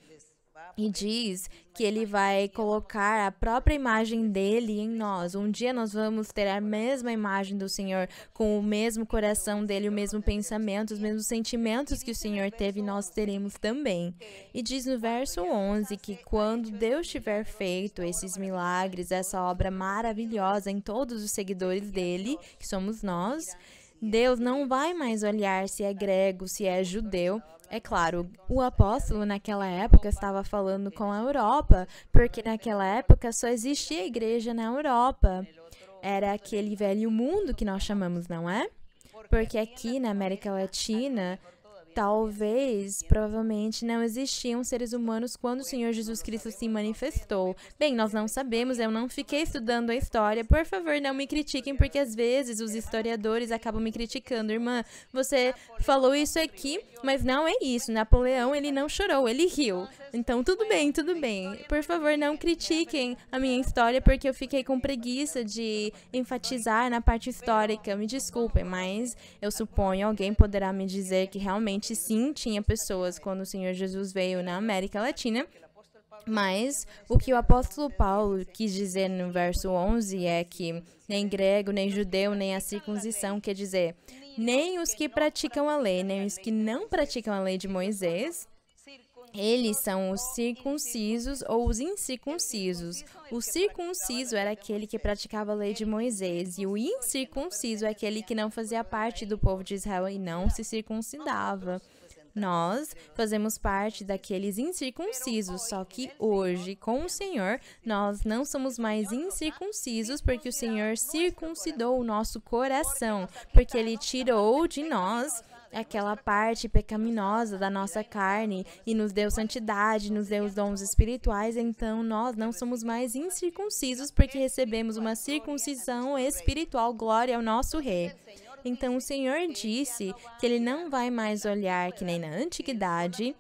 E diz que ele vai colocar a própria imagem dele em nós. Um dia nós vamos ter a mesma imagem do Senhor, com o mesmo coração dele, o mesmo pensamento, os mesmos sentimentos que o Senhor teve, nós teremos também. E diz no verso 11 que quando Deus tiver feito esses milagres, essa obra maravilhosa em todos os seguidores dele, que somos nós, Deus não vai mais olhar se é grego, se é judeu. É claro, o apóstolo naquela época estava falando com a Europa, porque naquela época só existia igreja na Europa. Era aquele velho mundo que nós chamamos, não é? Porque aqui na América Latina, talvez, provavelmente, não existiam seres humanos quando o Senhor Jesus Cristo se manifestou. Bem, nós não sabemos, eu não fiquei estudando a história. Por favor, não me critiquem, porque às vezes os historiadores acabam me criticando. Irmã, você falou isso aqui, mas não é isso. Napoleão, ele não chorou, ele riu. Então, tudo bem, tudo bem. Por favor, não critiquem a minha história, porque eu fiquei com preguiça de enfatizar na parte histórica. Me desculpem, mas eu suponho alguém poderá me dizer que realmente sim, tinha pessoas quando o Senhor Jesus veio na América Latina, mas o que o apóstolo Paulo quis dizer no verso 11 é que nem grego, nem judeu, nem a circuncisão, quer dizer, nem os que praticam a lei, nem os que não praticam a lei de Moisés, eles são os circuncisos ou os incircuncisos. O circunciso era aquele que praticava a lei de Moisés e o incircunciso é aquele que não fazia parte do povo de Israel e não se circuncidava. Nós fazemos parte daqueles incircuncisos, só que hoje, com o Senhor, nós não somos mais incircuncisos porque o Senhor circuncidou o nosso coração, porque Ele tirou de nós aquela parte pecaminosa da nossa carne e nos deu santidade, nos deu os dons espirituais, então nós não somos mais incircuncisos porque recebemos uma circuncisão espiritual, glória ao nosso Rei. Então o Senhor disse que Ele não vai mais olhar que nem na antiguidade,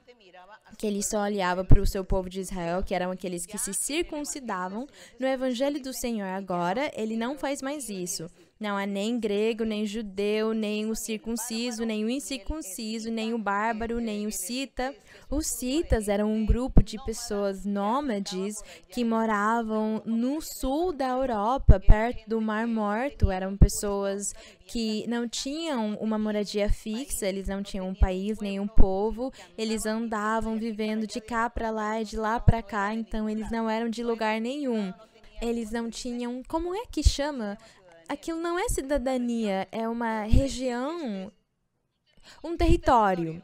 que Ele só olhava para o seu povo de Israel, que eram aqueles que se circuncidavam. No Evangelho do Senhor agora, Ele não faz mais isso. Não há nem grego, nem judeu, nem o circunciso, nem o incircunciso, nem o bárbaro, nem o cita. Os citas eram um grupo de pessoas nômades que moravam no sul da Europa, perto do Mar Morto. Eram pessoas que não tinham uma moradia fixa, eles não tinham um país, nem um povo. Eles andavam vivendo de cá para lá e de lá para cá, então eles não eram de lugar nenhum. Eles não tinham, como é que chama? Aquilo não é cidadania, é uma região, um território.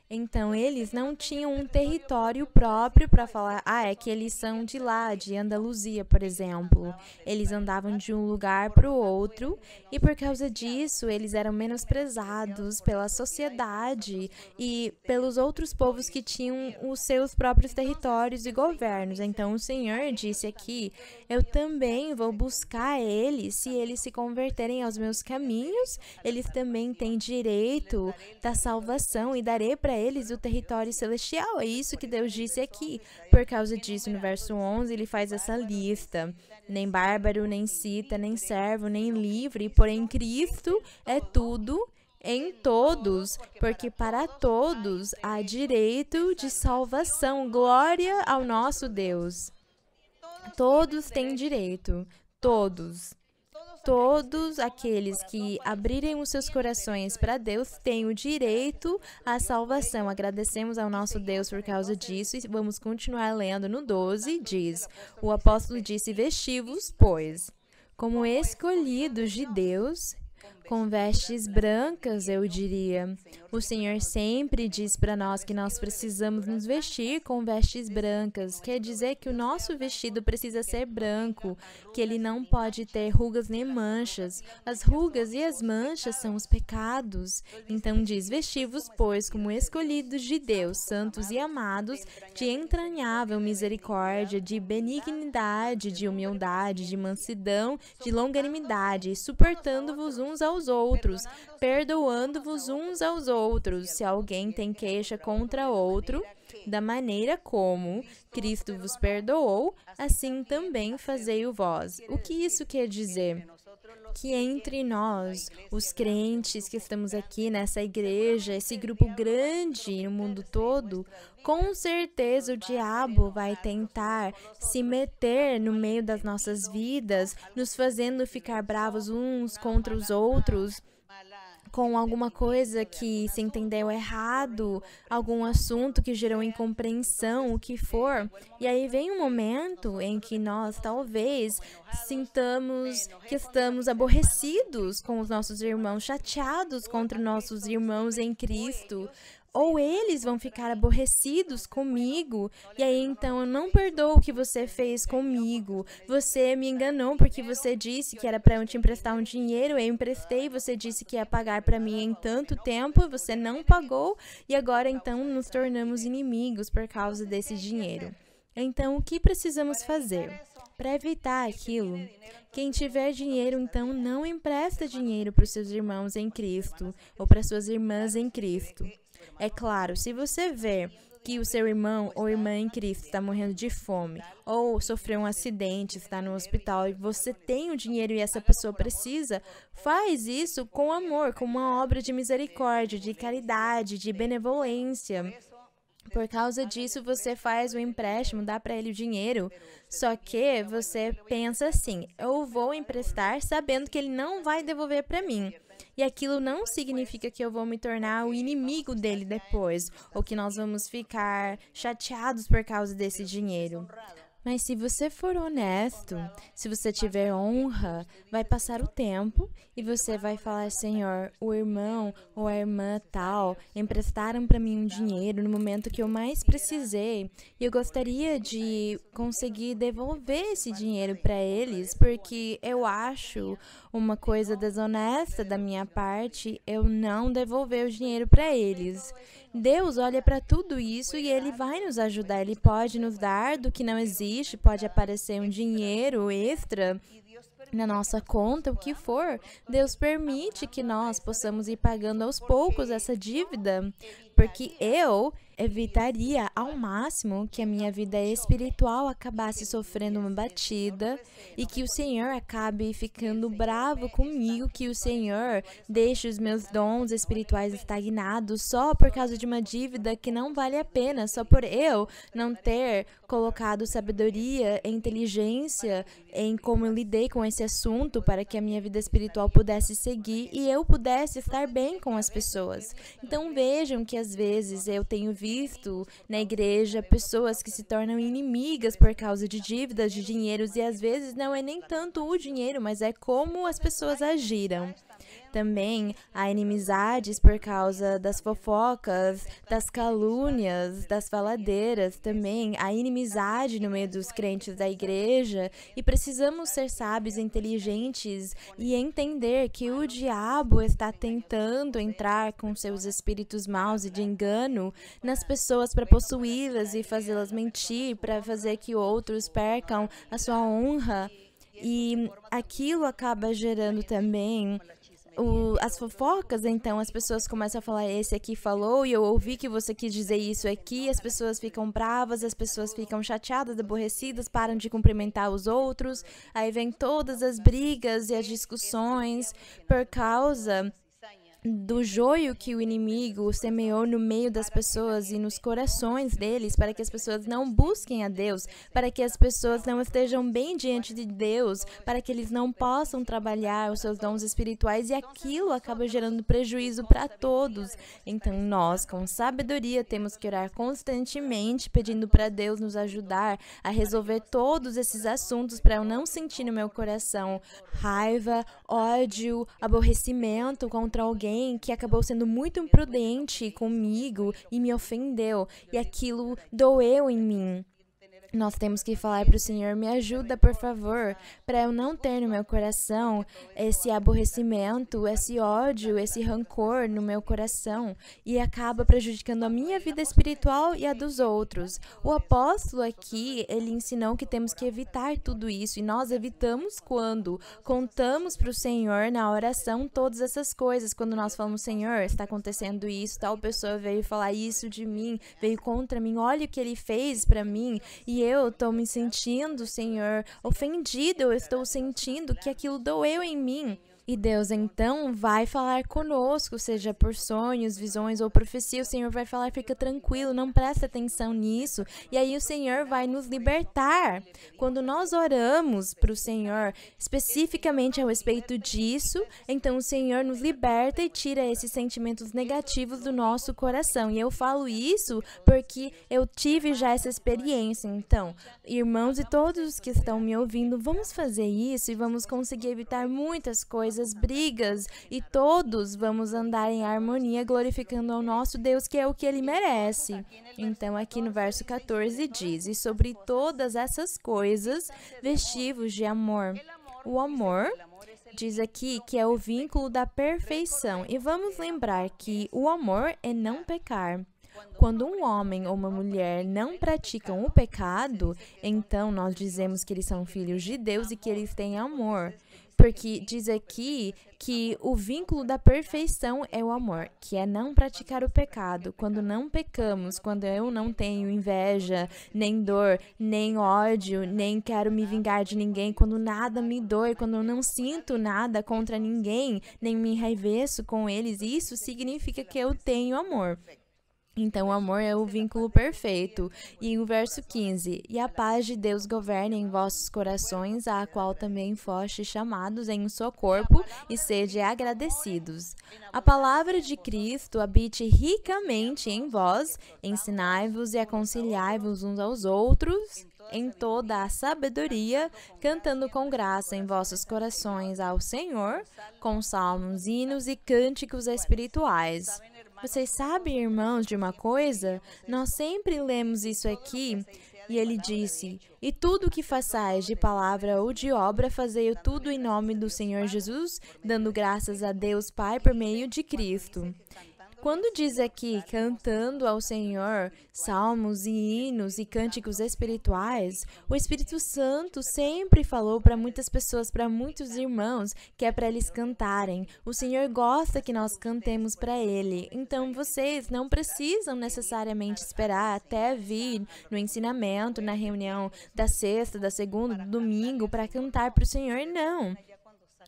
Então, eles não tinham um território próprio para falar, é que eles são de lá, de Andaluzia, por exemplo. Eles andavam de um lugar para o outro e, por causa disso, eles eram menosprezados pela sociedade e pelos outros povos que tinham os seus próprios territórios e governos. Então, o Senhor disse aqui, eu também vou buscar eles, se eles se converterem aos meus caminhos, eles também têm direito da salvação e darei para eles o território celestial. É isso que Deus disse aqui. Por causa disso, no verso 11, ele faz essa lista. Nem bárbaro, nem cita, nem servo, nem livre, porém Cristo é tudo em todos, porque para todos há direito de salvação. Glória ao nosso Deus. Todos têm direito. Todos. Todos aqueles que abrirem os seus corações para Deus têm o direito à salvação. Agradecemos ao nosso Deus por causa disso e vamos continuar lendo no 12, diz, o apóstolo disse, vesti-vos, pois, como escolhidos de Deus, com vestes brancas, eu diria. O Senhor sempre diz para nós que nós precisamos nos vestir com vestes brancas. Quer dizer que o nosso vestido precisa ser branco, que ele não pode ter rugas nem manchas. As rugas e as manchas são os pecados. Então diz: vestivos, pois, como escolhidos de Deus, santos e amados, de entranhável misericórdia, de benignidade, de humildade, de mansidão, de longanimidade, suportando-vos uns aos outros, perdoando-vos uns aos outros, se alguém tem queixa contra outro, da maneira como Cristo vos perdoou, assim também fazei-o vós. O que isso quer dizer? Que entre nós, os crentes que estamos aqui nessa igreja, esse grupo grande no mundo todo, com certeza o diabo vai tentar se meter no meio das nossas vidas, nos fazendo ficar bravos uns contra os outros, com alguma coisa que se entendeu errado, algum assunto que gerou incompreensão, o que for. E aí vem um momento em que nós talvez sintamos que estamos aborrecidos com os nossos irmãos, chateados contra nossos irmãos em Cristo. Ou eles vão ficar aborrecidos comigo, e aí então eu não perdoo o que você fez comigo. Você me enganou porque você disse que era para eu te emprestar um dinheiro, eu emprestei, você disse que ia pagar para mim em tanto tempo, você não pagou, e agora então nos tornamos inimigos por causa desse dinheiro. Então, o que precisamos fazer? Para evitar aquilo, quem tiver dinheiro, então, não empresta dinheiro para os seus irmãos em Cristo, ou para suas irmãs em Cristo. É claro, se você vê que o seu irmão ou irmã em Cristo está morrendo de fome, ou sofreu um acidente, está no hospital e você tem o dinheiro e essa pessoa precisa, faz isso com amor, com uma obra de misericórdia, de caridade, de benevolência. Por causa disso, você faz o empréstimo, dá para ele o dinheiro, só que você pensa assim: eu vou emprestar sabendo que ele não vai devolver para mim. E aquilo não significa que eu vou me tornar o inimigo dele depois, ou que nós vamos ficar chateados por causa desse dinheiro. Mas se você for honesto, se você tiver honra, vai passar o tempo e você vai falar: Senhor, o irmão ou a irmã tal emprestaram para mim um dinheiro no momento que eu mais precisei e eu gostaria de conseguir devolver esse dinheiro para eles, porque eu acho uma coisa desonesta da minha parte eu não devolver o dinheiro para eles. Deus olha para tudo isso e Ele vai nos ajudar. Ele pode nos dar do que não existe, pode aparecer um dinheiro extra na nossa conta, o que for. Deus permite que nós possamos ir pagando aos poucos essa dívida, porque eu evitaria ao máximo que a minha vida espiritual acabasse sofrendo uma batida e que o Senhor acabe ficando bravo comigo, que o Senhor deixe os meus dons espirituais estagnados só por causa de uma dívida que não vale a pena, só por eu não ter colocado sabedoria e inteligência em como eu lidei com esse assunto para que a minha vida espiritual pudesse seguir e eu pudesse estar bem com as pessoas. Então vejam que às vezes eu tenho visto na igreja pessoas que se tornam inimigas por causa de dívidas, de dinheiros, e às vezes não é nem tanto o dinheiro, mas é como as pessoas agiram. Também há inimizades por causa das fofocas, das calúnias, das faladeiras. Também há inimizade no meio dos crentes da igreja e precisamos ser sábios e inteligentes e entender que o diabo está tentando entrar com seus espíritos maus e de engano nas pessoas para possuí-las e fazê-las mentir, para fazer que outros percam a sua honra. E aquilo acaba gerando também as fofocas, então as pessoas começam a falar: esse aqui falou e eu ouvi que você quis dizer isso aqui, as pessoas ficam bravas, as pessoas ficam chateadas, aborrecidas, param de cumprimentar os outros, aí vem todas as brigas e as discussões por causa do joio que o inimigo semeou no meio das pessoas e nos corações deles, para que as pessoas não busquem a Deus, para que as pessoas não estejam bem diante de Deus, para que eles não possam trabalhar os seus dons espirituais, e aquilo acaba gerando prejuízo para todos. Então nós, com sabedoria, temos que orar constantemente, pedindo para Deus nos ajudar a resolver todos esses assuntos, para eu não sentir no meu coração raiva, ódio, aborrecimento contra alguém que acabou sendo muito imprudente comigo e me ofendeu, e aquilo doeu em mim. Nós temos que falar para o Senhor, me ajuda, por favor, para eu não ter no meu coração esse aborrecimento, esse ódio, esse rancor no meu coração, e acaba prejudicando a minha vida espiritual e a dos outros. O apóstolo aqui, ele ensinou que temos que evitar tudo isso, e nós evitamos quando contamos para o Senhor na oração todas essas coisas. Quando nós falamos, Senhor, está acontecendo isso, tal pessoa veio falar isso de mim, veio contra mim, olha o que ele fez para mim, e eu estou me sentindo, Senhor, ofendido, eu estou sentindo que aquilo doeu em mim. E Deus, então, vai falar conosco, seja por sonhos, visões ou profecia. O Senhor vai falar, fica tranquilo, não presta atenção nisso. E aí o Senhor vai nos libertar. Quando nós oramos para o Senhor, especificamente a respeito disso, então o Senhor nos liberta e tira esses sentimentos negativos do nosso coração. E eu falo isso porque eu tive já essa experiência. Então, irmãos e todos os que estão me ouvindo, vamos fazer isso e vamos conseguir evitar muitas coisas, brigas, e todos vamos andar em harmonia, glorificando ao nosso Deus, que é o que Ele merece. Então, aqui no verso 14 diz, e sobre todas essas coisas, vestivos de amor. O amor, diz aqui, que é o vínculo da perfeição. E vamos lembrar que o amor é não pecar. Quando um homem ou uma mulher não praticam o pecado, então nós dizemos que eles são filhos de Deus e que eles têm amor. Porque diz aqui que o vínculo da perfeição é o amor, que é não praticar o pecado. Quando não pecamos, quando eu não tenho inveja, nem dor, nem ódio, nem quero me vingar de ninguém, quando nada me dói, quando eu não sinto nada contra ninguém, nem me enraiveço com eles, isso significa que eu tenho amor. Então, o amor é o vínculo perfeito. E o verso 15, e a paz de Deus governa em vossos corações, a qual também fostes chamados em um só corpo, e sede agradecidos. A palavra de Cristo habite ricamente em vós, ensinai-vos e aconselhai-vos uns aos outros, em toda a sabedoria, cantando com graça em vossos corações ao Senhor, com salmos, hinos e cânticos espirituais. Vocês sabem, irmãos, de uma coisa? Nós sempre lemos isso aqui, e ele disse, e tudo o que façais de palavra ou de obra, fazei-o tudo em nome do Senhor Jesus, dando graças a Deus Pai por meio de Cristo. Quando diz aqui, cantando ao Senhor, salmos e hinos e cânticos espirituais, o Espírito Santo sempre falou para muitas pessoas, para muitos irmãos, que é para eles cantarem. O Senhor gosta que nós cantemos para Ele. Então, vocês não precisam necessariamente esperar até vir no ensinamento, na reunião da sexta, da segunda, do domingo, para cantar para o Senhor, não.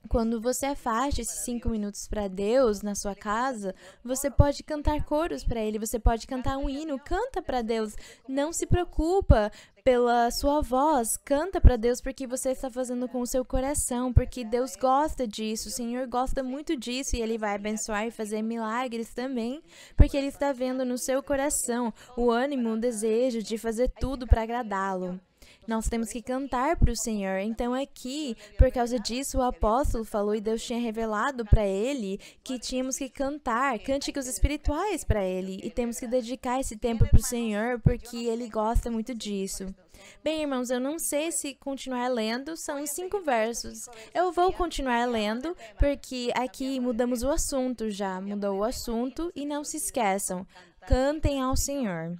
Quando você afasta esses 5 minutos para Deus na sua casa, você pode cantar coros para Ele, você pode cantar um hino, canta para Deus. Não se preocupa pela sua voz, canta para Deus porque você está fazendo com o seu coração, porque Deus gosta disso, o Senhor gosta muito disso e Ele vai abençoar e fazer milagres também, porque Ele está vendo no seu coração o ânimo, o desejo de fazer tudo para agradá-lo. Nós temos que cantar para o Senhor. Então aqui, por causa disso, o apóstolo falou e Deus tinha revelado para ele que tínhamos que cantar cânticos espirituais para Ele. E temos que dedicar esse tempo para o Senhor, porque Ele gosta muito disso. Bem, irmãos, eu não sei se continuar lendo, são 5 versos. Eu vou continuar lendo, porque aqui mudamos o assunto já. Mudou o assunto e não se esqueçam, cantem ao Senhor.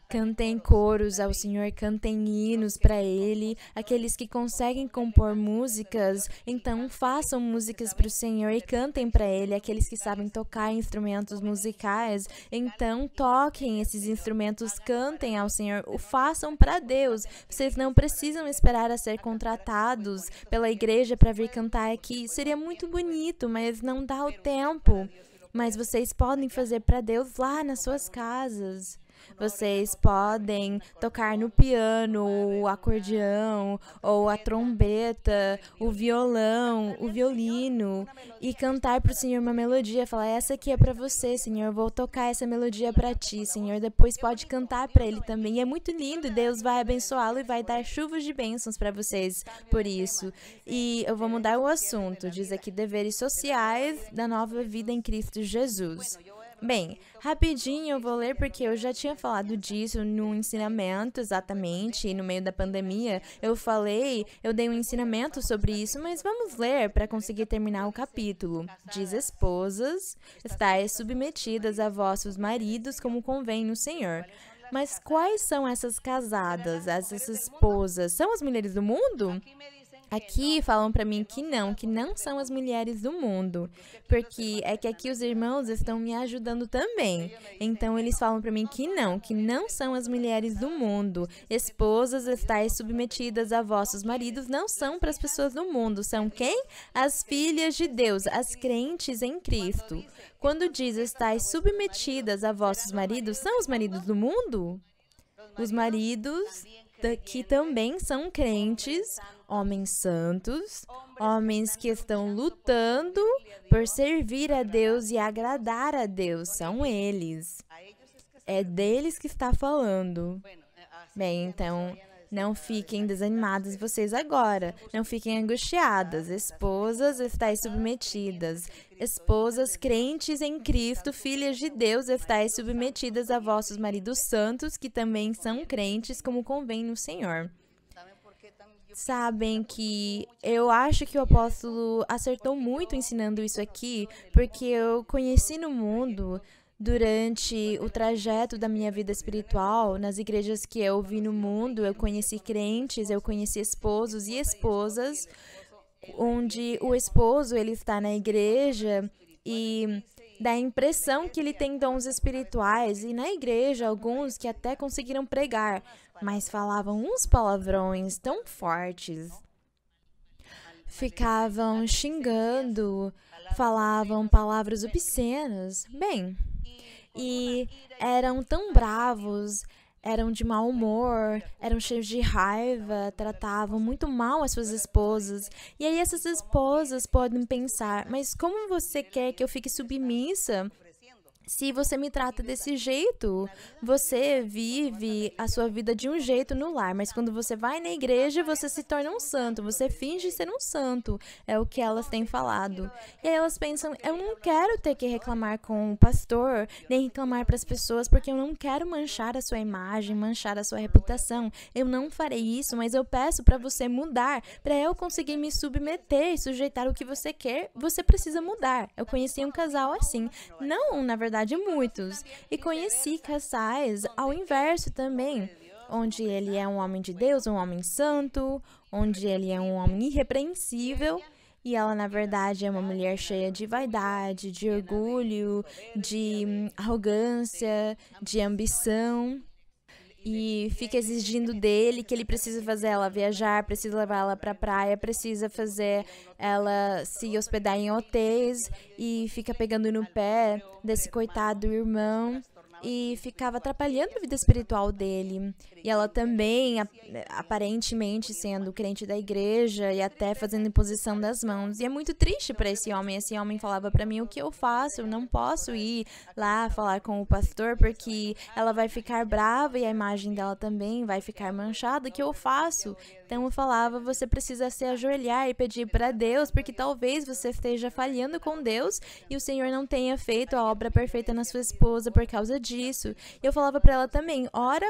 cantem coros ao Senhor, cantem hinos para Ele. Aqueles que conseguem compor músicas, então façam músicas para o Senhor e cantem para Ele. Aqueles que sabem tocar instrumentos musicais, então toquem esses instrumentos, cantem ao Senhor, o façam para Deus. Vocês não precisam esperar a ser contratados pela igreja para vir cantar aqui. Seria muito bonito, mas não dá o tempo. Mas vocês podem fazer para Deus lá nas suas casas. Vocês podem tocar no piano, o acordeão, ou a trombeta, o violão, o violino, e cantar para o Senhor uma melodia. Falar, essa aqui é para você, Senhor, eu vou tocar essa melodia para ti, Senhor. Depois pode cantar para Ele também. E é muito lindo, Deus vai abençoá-lo e vai dar chuvas de bênçãos para vocês por isso. E eu vou mudar o assunto. Diz aqui, deveres sociais da nova vida em Cristo Jesus. Bem, rapidinho eu vou ler porque eu já tinha falado disso no ensinamento exatamente, e no meio da pandemia eu dei um ensinamento sobre isso, mas vamos ler para conseguir terminar o capítulo. Diz, esposas, estais submetidas a vossos maridos como convém no Senhor. Mas quais são essas casadas, essas esposas? São as mulheres do mundo? Aqui falam para mim que não são as mulheres do mundo, porque é que aqui os irmãos estão me ajudando também. Então eles falam para mim que não são as mulheres do mundo. Esposas, estais submetidas a vossos maridos, não são para as pessoas do mundo. São quem? As filhas de Deus, as crentes em Cristo. Quando diz estais submetidas a vossos maridos, são os maridos do mundo? Os maridos que também são crentes, homens santos, homens que estão lutando por servir a Deus e agradar a Deus, são eles. É deles que está falando. Bem, então, não fiquem desanimadas vocês agora, não fiquem angustiadas. Esposas, estais submetidas. Esposas crentes em Cristo, filhas de Deus, estais submetidas a vossos maridos santos, que também são crentes, como convém no Senhor. Sabem que eu acho que o apóstolo acertou muito ensinando isso aqui, porque eu conheci no mundo, durante o trajeto da minha vida espiritual, nas igrejas que eu vi no mundo, eu conheci crentes, eu conheci esposos e esposas, onde o esposo ele está na igreja e dá a impressão que ele tem dons espirituais, e na igreja alguns que até conseguiram pregar, mas falavam uns palavrões tão fortes, ficavam xingando, falavam palavras obscenas, bem, e eram tão bravos, eram de mau humor, eram cheios de raiva, tratavam muito mal as suas esposas. E aí essas esposas podem pensar, mas como você quer que eu fique submissa se você me trata desse jeito? Você vive a sua vida de um jeito no lar, mas quando você vai na igreja, você se torna um santo, você finge ser um santo, é o que elas têm falado. E aí elas pensam, eu não quero ter que reclamar com o pastor, nem reclamar para as pessoas, porque eu não quero manchar a sua imagem, manchar a sua reputação. Eu não farei isso, mas eu peço para você mudar, para eu conseguir me submeter e sujeitar o que você quer, você precisa mudar. Eu conheci um casal assim, não, na verdade, muitos. E conheci casais ao inverso também, onde ele é um homem de Deus, um homem santo, onde ele é um homem irrepreensível, e ela, na verdade, é uma mulher cheia de vaidade, de orgulho, de arrogância, de ambição. E fica exigindo dele que ele precisa fazer ela viajar, precisa levar ela para a praia, precisa fazer ela se hospedar em hotéis, e fica pegando no pé desse coitado irmão e ficava atrapalhando a vida espiritual dele. E ela também, aparentemente sendo crente da igreja e até fazendo imposição das mãos. E é muito triste para esse homem. Esse homem falava para mim, o que eu faço? Eu não posso ir lá falar com o pastor porque ela vai ficar brava e a imagem dela também vai ficar manchada. O que eu faço? Então eu falava, você precisa se ajoelhar e pedir para Deus, porque talvez você esteja falhando com Deus e o Senhor não tenha feito a obra perfeita na sua esposa por causa disso. E eu falava para ela também, ora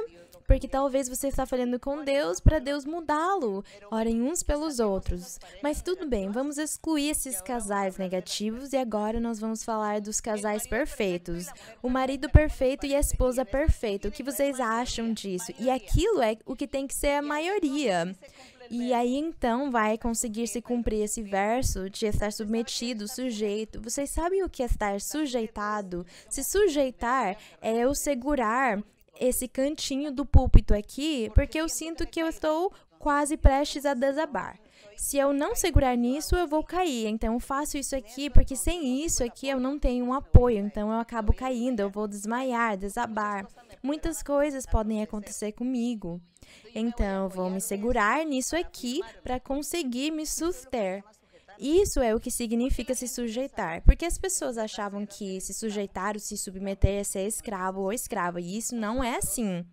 porque talvez você está falando com Deus para Deus mudá-lo. Orem uns pelos outros. Mas tudo bem, vamos excluir esses casais negativos e agora nós vamos falar dos casais perfeitos. O marido perfeito e a esposa perfeita. O que vocês acham disso? E aquilo é o que tem que ser a maioria. E aí, então, vai conseguir se cumprir esse verso de estar submetido, sujeito. Vocês sabem o que é estar sujeitado? Se sujeitar é eu segurar esse cantinho do púlpito aqui, porque eu sinto que eu estou quase prestes a desabar. Se eu não segurar nisso, eu vou cair. Então, eu faço isso aqui, porque sem isso aqui eu não tenho um apoio. Então, eu acabo caindo, eu vou desmaiar, desabar. Muitas coisas podem acontecer comigo. Então, eu vou me segurar nisso aqui para conseguir me suster. Isso é o que significa se sujeitar. Porque as pessoas achavam que se sujeitar ou se submeter é ser escravo ou escrava. E isso não é assim.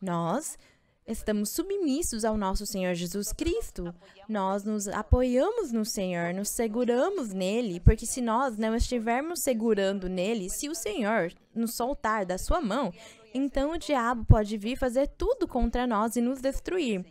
Nós estamos submissos ao nosso Senhor Jesus Cristo. Nós nos apoiamos no Senhor, nos seguramos nele, porque se nós não estivermos segurando nele, se o Senhor nos soltar da sua mão, então o diabo pode vir fazer tudo contra nós e nos destruir.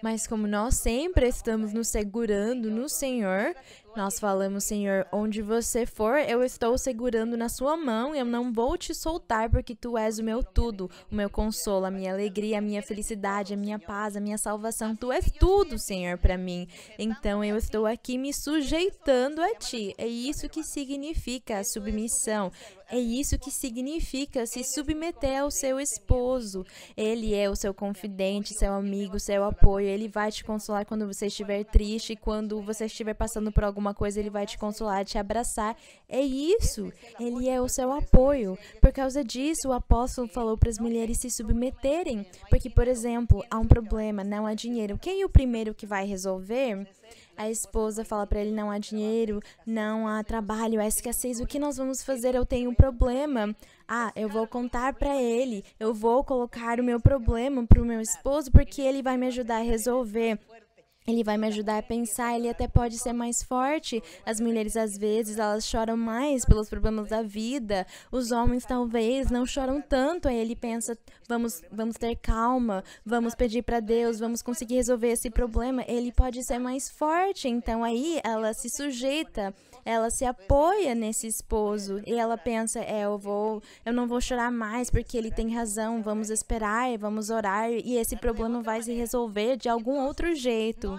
Mas como nós sempre estamos nos segurando no Senhor, nós falamos, Senhor, onde você for, eu estou segurando na sua mão e eu não vou te soltar porque tu és o meu tudo, o meu consolo, a minha alegria, a minha felicidade, a minha paz, a minha salvação. Tu és tudo, Senhor, para mim. Então eu estou aqui me sujeitando a ti. É isso que significa a submissão. É isso que significa se submeter ao seu esposo. Ele é o seu confidente, seu amigo, seu apoio. Ele vai te consolar quando você estiver triste, quando você estiver passando por alguma coisa, ele vai te consolar, te abraçar. É isso. Ele é o seu apoio. Por causa disso, o apóstolo falou para as mulheres se submeterem. Porque, por exemplo, há um problema, não há dinheiro. Quem é o primeiro que vai resolver? A esposa fala para ele, não há dinheiro, não há trabalho, há escassez. O que nós vamos fazer? Eu tenho um problema. Ah, eu vou contar para ele. Eu vou colocar o meu problema para o meu esposo porque ele vai me ajudar a resolver. Ele vai me ajudar a pensar, ele até pode ser mais forte. As mulheres, às vezes, elas choram mais pelos problemas da vida. Os homens, talvez, não choram tanto. Aí ele pensa, vamos ter calma, vamos pedir para Deus, vamos conseguir resolver esse problema. Ele pode ser mais forte. Então, aí, ela se sujeita, ela se apoia nesse esposo. E ela pensa, eu não vou chorar mais porque ele tem razão. Vamos esperar, vamos orar. E esse problema vai se resolver de algum outro jeito.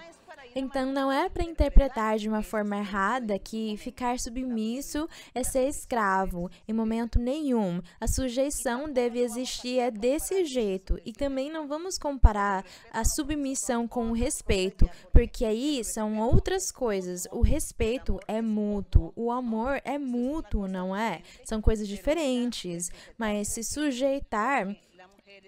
Então, não é para interpretar de uma forma errada que ficar submisso é ser escravo. Em momento nenhum. A sujeição deve existir desse jeito. E também não vamos comparar a submissão com o respeito, porque aí são outras coisas. O respeito é mútuo, o amor é mútuo, não é? São coisas diferentes. Mas se sujeitar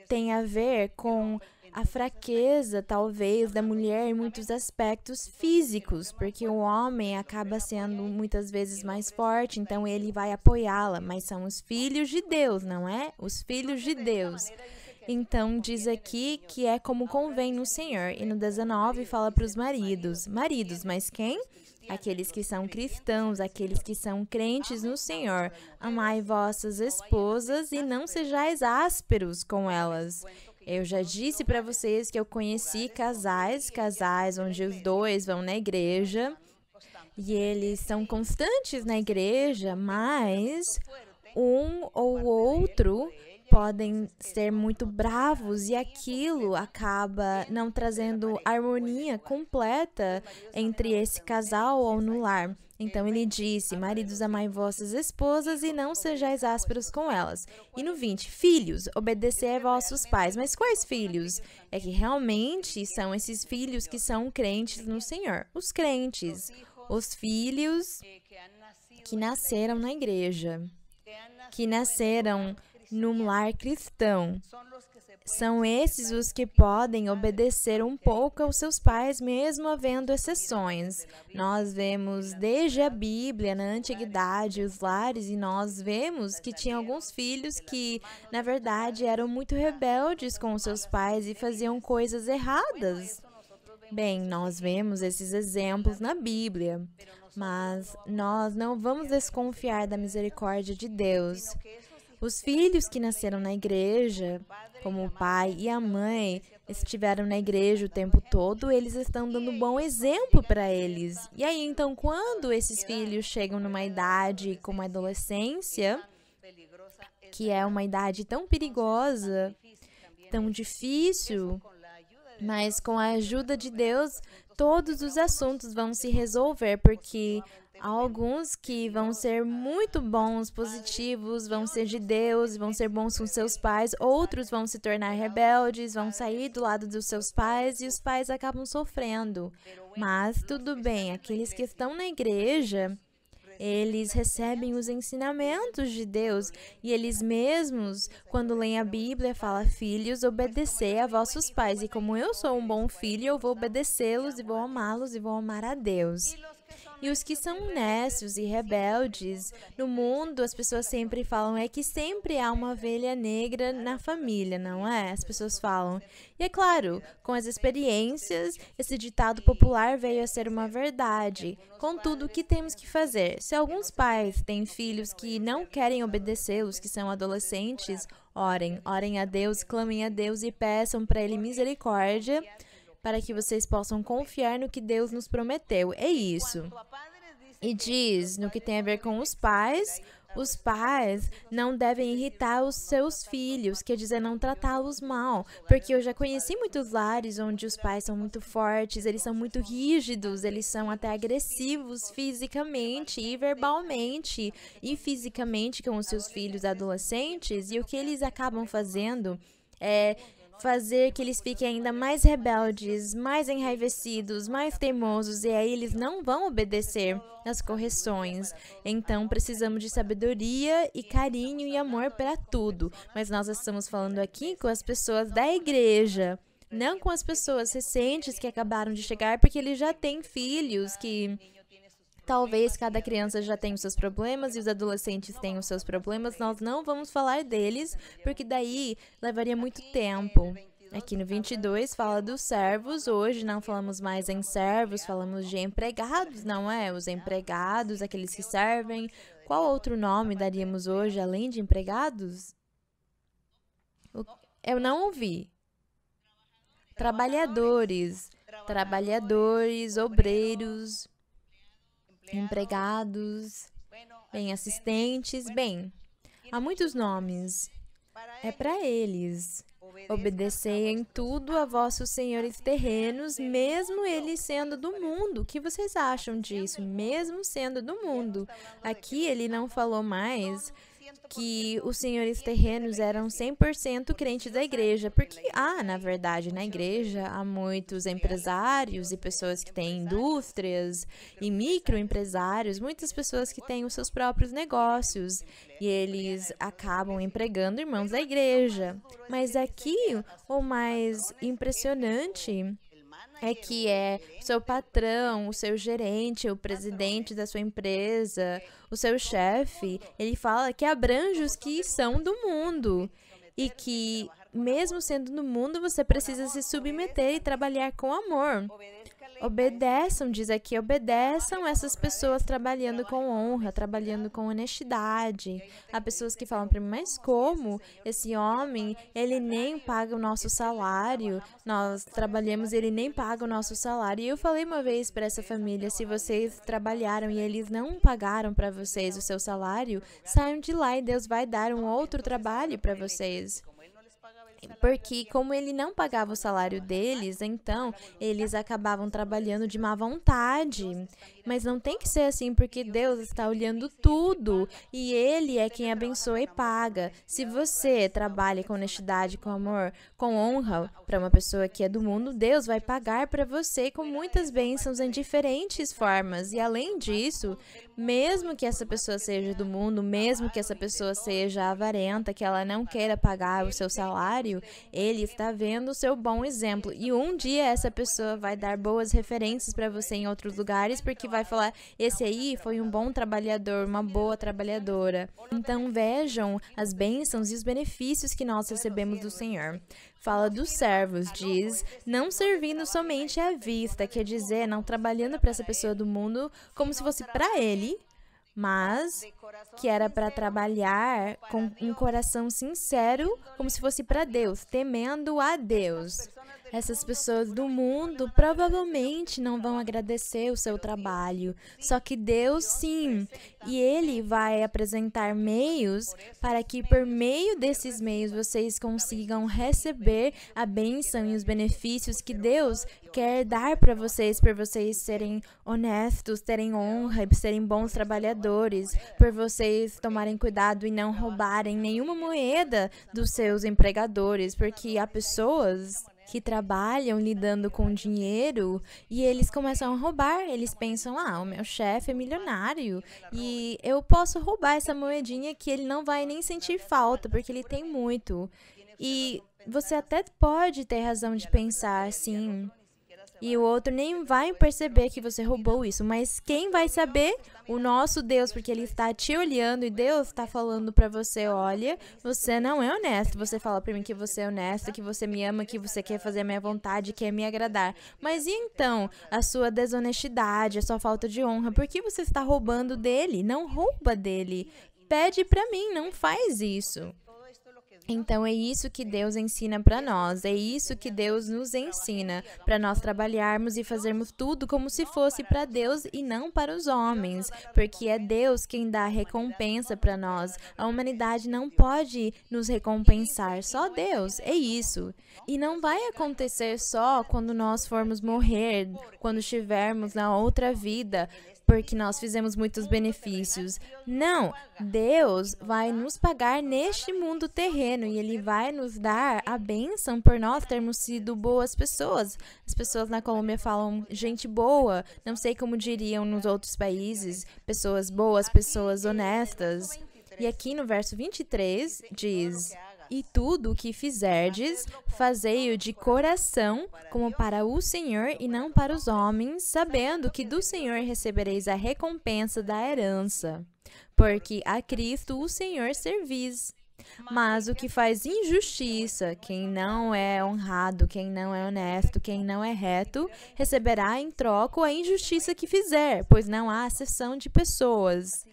tem a ver com a fraqueza, talvez, da mulher em muitos aspectos físicos, porque o homem acaba sendo muitas vezes mais forte, então ele vai apoiá-la, mas são os filhos de Deus, não é? Os filhos de Deus. Então, diz aqui que é como convém no Senhor. E no 19 fala para os maridos. Maridos, mas quem? Aqueles que são cristãos, aqueles que são crentes no Senhor. Amai vossas esposas e não sejais ásperos com elas. Eu já disse para vocês que eu conheci casais onde os dois vão na igreja e eles são constantes na igreja, mas um ou outro podem ser muito bravos e aquilo acaba não trazendo harmonia completa entre esse casal ou no lar. Então ele disse, maridos, amai vossas esposas e não sejais ásperos com elas. E no 20, filhos, obedecei a vossos pais. Mas quais filhos? É que realmente são esses filhos que são crentes no Senhor. Os crentes, os filhos que nasceram na igreja, que nasceram num lar cristão. São esses os que podem obedecer um pouco aos seus pais, mesmo havendo exceções. Nós vemos desde a Bíblia, na Antiguidade, os lares, e nós vemos que tinha alguns filhos que, na verdade, eram muito rebeldes com os seus pais e faziam coisas erradas. Bem, nós vemos esses exemplos na Bíblia, mas nós não vamos desconfiar da misericórdia de Deus. Os filhos que nasceram na igreja, como o pai e a mãe, estiveram na igreja o tempo todo, eles estão dando um bom exemplo para eles. E aí, então, quando esses filhos chegam numa idade como a adolescência, que é uma idade tão perigosa, tão difícil, mas com a ajuda de Deus, todos os assuntos vão se resolver, porque há alguns que vão ser muito bons, positivos, vão ser de Deus, vão ser bons com seus pais, outros vão se tornar rebeldes, vão sair do lado dos seus pais e os pais acabam sofrendo. Mas tudo bem, aqueles que estão na igreja, eles recebem os ensinamentos de Deus e eles mesmos, quando leem a Bíblia, falam: filhos, obedecei a vossos pais. E como eu sou um bom filho, eu vou obedecê-los e vou amá-los e vou amar a Deus. E os que são nécios e rebeldes, no mundo as pessoas sempre falam é que sempre há uma ovelha negra na família, não é? As pessoas falam. E é claro, com as experiências, esse ditado popular veio a ser uma verdade. Contudo, o que temos que fazer? Se alguns pais têm filhos que não querem obedecê-los, que são adolescentes, orem a Deus, clamem a Deus e peçam para Ele misericórdia, para que vocês possam confiar no que Deus nos prometeu. É isso. E diz, no que tem a ver com os pais não devem irritar os seus filhos, quer dizer, não tratá-los mal. Porque eu já conheci muitos lares onde os pais são muito fortes, eles são muito rígidos, eles são até agressivos fisicamente e verbalmente e fisicamente com os seus filhos adolescentes. E o que eles acabam fazendo é fazer que eles fiquem ainda mais rebeldes, mais enraivecidos, mais teimosos, e aí eles não vão obedecer às correções. Então, precisamos de sabedoria e carinho e amor para tudo. Mas nós estamos falando aqui com as pessoas da igreja, não com as pessoas recentes que acabaram de chegar, porque eles já têm filhos que talvez cada criança já tenha os seus problemas e os adolescentes tenham os seus problemas. Nós não vamos falar deles, porque daí levaria muito tempo. Aqui no 22 fala dos servos. Hoje não falamos mais em servos, falamos de empregados, não é? Os empregados, aqueles que servem. Qual outro nome daríamos hoje, além de empregados? Eu não ouvi. Trabalhadores, obreiros, empregados, assistentes, há muitos nomes. É para eles. Obedecei em tudo a vossos senhores terrenos, mesmo eles sendo do mundo. O que vocês acham disso? Mesmo sendo do mundo. Aqui ele não falou mais que os senhores terrenos eram 100% crentes da igreja, porque na verdade, na igreja há muitos empresários e pessoas que têm indústrias e microempresários, muitas pessoas que têm os seus próprios negócios e eles acabam empregando irmãos da igreja. Mas aqui o mais impressionante é que o seu patrão, o seu gerente, o presidente da sua empresa, o seu chefe, ele fala que abrange os que são do mundo e que, mesmo sendo do mundo, você precisa se submeter e trabalhar com amor. Obedeçam, diz aqui, obedeçam essas pessoas trabalhando com honra, trabalhando com honestidade. Há pessoas que falam para mim, mas como? Esse homem, ele nem paga o nosso salário, nós trabalhamos, ele nem paga o nosso salário. E eu falei uma vez para essa família, se vocês trabalharam e eles não pagaram para vocês o seu salário, saiam de lá e Deus vai dar um outro trabalho para vocês. Porque como ele não pagava o salário deles, então eles acabavam trabalhando de má vontade. Mas não tem que ser assim, porque Deus está olhando tudo e Ele é quem abençoa e paga. Se você trabalha com honestidade, com amor, com honra para uma pessoa que é do mundo, Deus vai pagar para você com muitas bênçãos em diferentes formas. E além disso, mesmo que essa pessoa seja do mundo, mesmo que essa pessoa seja avarenta, que ela não queira pagar o seu salário, Ele está vendo o seu bom exemplo. E um dia essa pessoa vai dar boas referências para você em outros lugares, porque vai falar, esse aí foi um bom trabalhador, uma boa trabalhadora. Então vejam as bênçãos e os benefícios que nós recebemos do Senhor. Fala dos servos, diz, não servindo somente à vista, quer dizer, não trabalhando para essa pessoa do mundo como se fosse para ele, mas que era para trabalhar com um coração sincero, como se fosse para Deus, temendo a Deus. Essas pessoas do mundo provavelmente não vão agradecer o seu trabalho, só que Deus sim, e Ele vai apresentar meios para que por meio desses meios vocês consigam receber a bênção e os benefícios que Deus quer dar para vocês, por vocês serem honestos, terem honra e serem bons trabalhadores, por vocês tomarem cuidado e não roubarem nenhuma moeda dos seus empregadores, porque há pessoas que trabalham lidando com dinheiro e eles começam a roubar. Eles pensam, o meu chefe é milionário e eu posso roubar essa moedinha que ele não vai nem sentir falta, porque ele tem muito. E você até pode ter razão de pensar assim, e o outro nem vai perceber que você roubou isso, mas quem vai saber? O nosso Deus, porque Ele está te olhando e Deus está falando para você, olha, você não é honesto. Você fala para mim que você é honesto, que você me ama, que você quer fazer a minha vontade, quer me agradar. Mas e então a sua desonestidade, a sua falta de honra? Por que você está roubando dele? Não rouba dele. Pede para mim, não faz isso. Então, é isso que Deus ensina para nós, é isso que Deus nos ensina, para nós trabalharmos e fazermos tudo como se fosse para Deus e não para os homens, porque é Deus quem dá a recompensa para nós. A humanidade não pode nos recompensar, só Deus, é isso. E não vai acontecer só quando nós formos morrer, quando estivermos na outra vida, porque nós fizemos muitos benefícios. Não, Deus vai nos pagar neste mundo terreno e Ele vai nos dar a bênção por nós termos sido boas pessoas. As pessoas na Colômbia falam gente boa, não sei como diriam nos outros países, pessoas boas, pessoas honestas. E aqui no verso 23 diz: e tudo o que fizerdes, fazei-o de coração, como para o Senhor e não para os homens, sabendo que do Senhor recebereis a recompensa da herança, porque a Cristo o Senhor servis. Mas o que faz injustiça, quem não é honrado, quem não é honesto, quem não é reto, receberá em troca a injustiça que fizer, pois não há acepção de pessoas.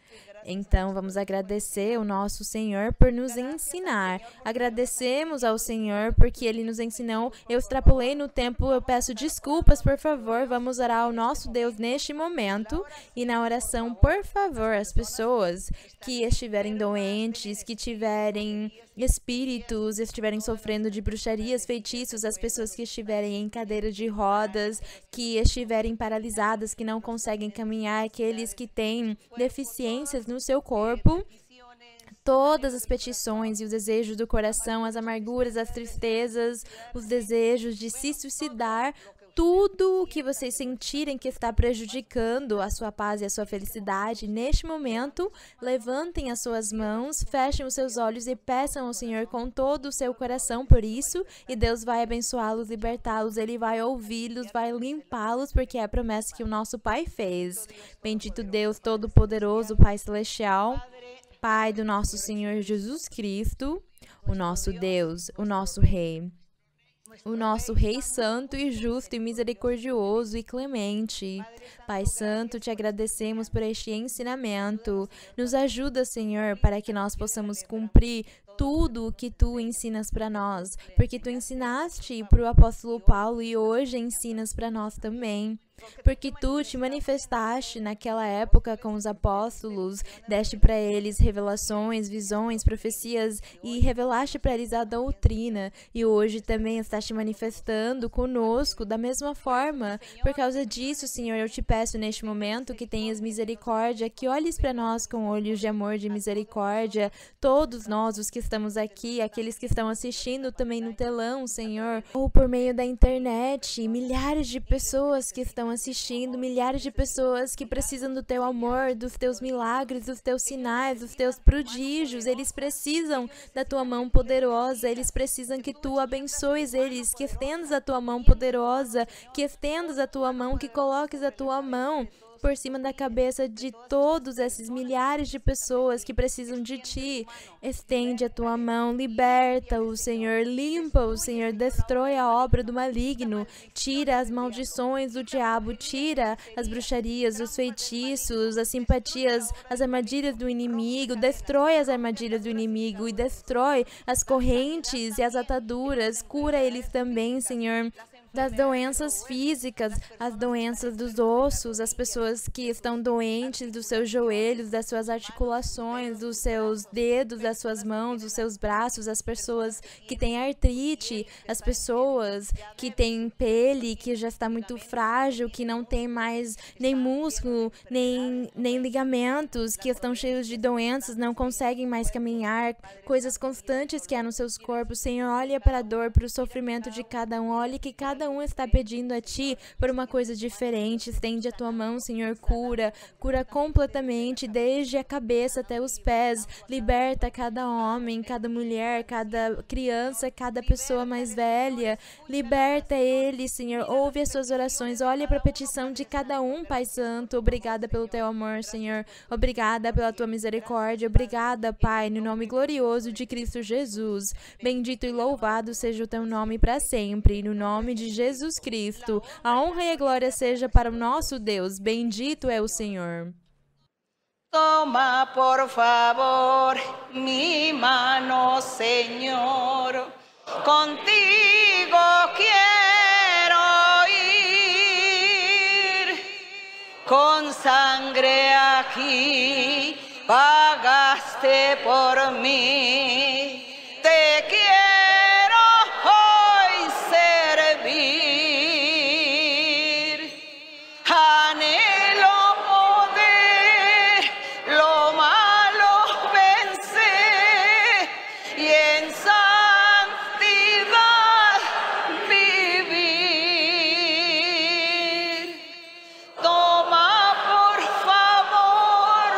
Então, vamos agradecer o nosso Senhor por nos ensinar. Agradecemos ao Senhor porque Ele nos ensinou. Eu extrapolei no tempo, eu peço desculpas, por favor. Vamos orar ao nosso Deus neste momento. E na oração, por favor, as pessoas que estiverem doentes, que tiverem espíritos, estiverem sofrendo de bruxarias, feitiços, as pessoas que estiverem em cadeira de rodas, que estiverem paralisadas, que não conseguem caminhar, aqueles que têm deficiências no seu corpo, todas as petições e os desejos do coração, as amarguras, as tristezas, os desejos de se suicidar, tudo o que vocês sentirem que está prejudicando a sua paz e a sua felicidade, neste momento, levantem as suas mãos, fechem os seus olhos e peçam ao Senhor com todo o seu coração por isso, e Deus vai abençoá-los, libertá-los, Ele vai ouvi-los, vai limpá-los, porque é a promessa que o nosso Pai fez. Bendito Deus Todo-Poderoso, Pai Celestial, Pai do nosso Senhor Jesus Cristo, o nosso Deus, o nosso Rei. O nosso Rei Santo e Justo e Misericordioso e Clemente. Pai Santo, te agradecemos por este ensinamento. Nos ajuda, Senhor, para que nós possamos cumprir tudo o que Tu ensinas para nós, porque Tu ensinaste para o apóstolo Paulo e hoje ensinas para nós também. Porque Tu te manifestaste naquela época com os apóstolos, deste para eles revelações, visões, profecias e revelaste para eles a doutrina. E hoje também estás te manifestando conosco da mesma forma. Por causa disso, Senhor, eu te peço neste momento que tenhas misericórdia, que olhes para nós com olhos de amor, de misericórdia. Todos nós, os que estamos aqui, aqueles que estão assistindo também no telão, Senhor, ou por meio da internet, milhares de pessoas que estão assistindo, milhares de pessoas que precisam do Teu amor, dos Teus milagres, dos Teus sinais, dos Teus prodígios. Eles precisam da Tua mão poderosa, eles precisam que Tu abençoes eles, que estendas a Tua mão poderosa, que estendas a Tua mão, que coloques a Tua mão por cima da cabeça de todos esses milhares de pessoas que precisam de Ti. Estende a Tua mão, liberta-o, Senhor, limpa-o, Senhor, destrói a obra do maligno, tira as maldições do diabo, tira as bruxarias, os feitiços, as simpatias, as armadilhas do inimigo, destrói as armadilhas do inimigo e destrói as correntes e as ataduras, cura eles também, Senhor, das doenças físicas, as doenças dos ossos, as pessoas que estão doentes dos seus joelhos, das suas articulações, dos seus dedos, das suas mãos, dos seus braços, as pessoas que têm artrite, as pessoas que têm pele que já está muito frágil, que não tem mais nem músculo, nem ligamentos, que estão cheios de doenças, não conseguem mais caminhar, coisas constantes que há nos seus corpos. Senhor, olha para a dor, para o sofrimento de cada um, olhe que cada um está pedindo a Ti por uma coisa diferente. Estende a Tua mão, Senhor, cura completamente, desde a cabeça até os pés, liberta cada homem, cada mulher, cada criança, cada pessoa mais velha, liberta ele, Senhor, ouve as suas orações, olha para a petição de cada um, Pai Santo. Obrigada pelo Teu amor, Senhor, obrigada pela Tua misericórdia, obrigada, Pai, no nome glorioso de Cristo Jesus. Bendito e louvado seja o Teu nome para sempre, no nome de Jesus Cristo. A honra e a glória seja para o nosso Deus. Bendito é o Senhor. Toma, por favor, mi mano, Señor. Contigo quiero ir. Con sangre aquí pagaste por mí. Te quiero hoy servir. Anhelo poder lo malo vencer y en santidad vivir. Toma por favor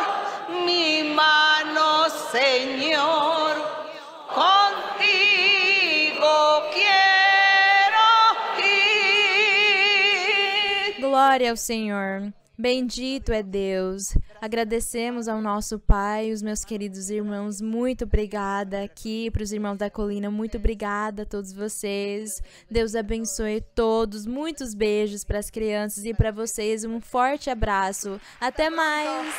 mi mano, Señor. Contigo quiero ir. Glória ao Senhor. Bendito é Deus. Agradecemos ao nosso Pai, os meus queridos irmãos, muito obrigada aqui para os irmãos da colina, muito obrigada a todos vocês. Deus abençoe todos, muitos beijos para as crianças e para vocês, um forte abraço. Até mais!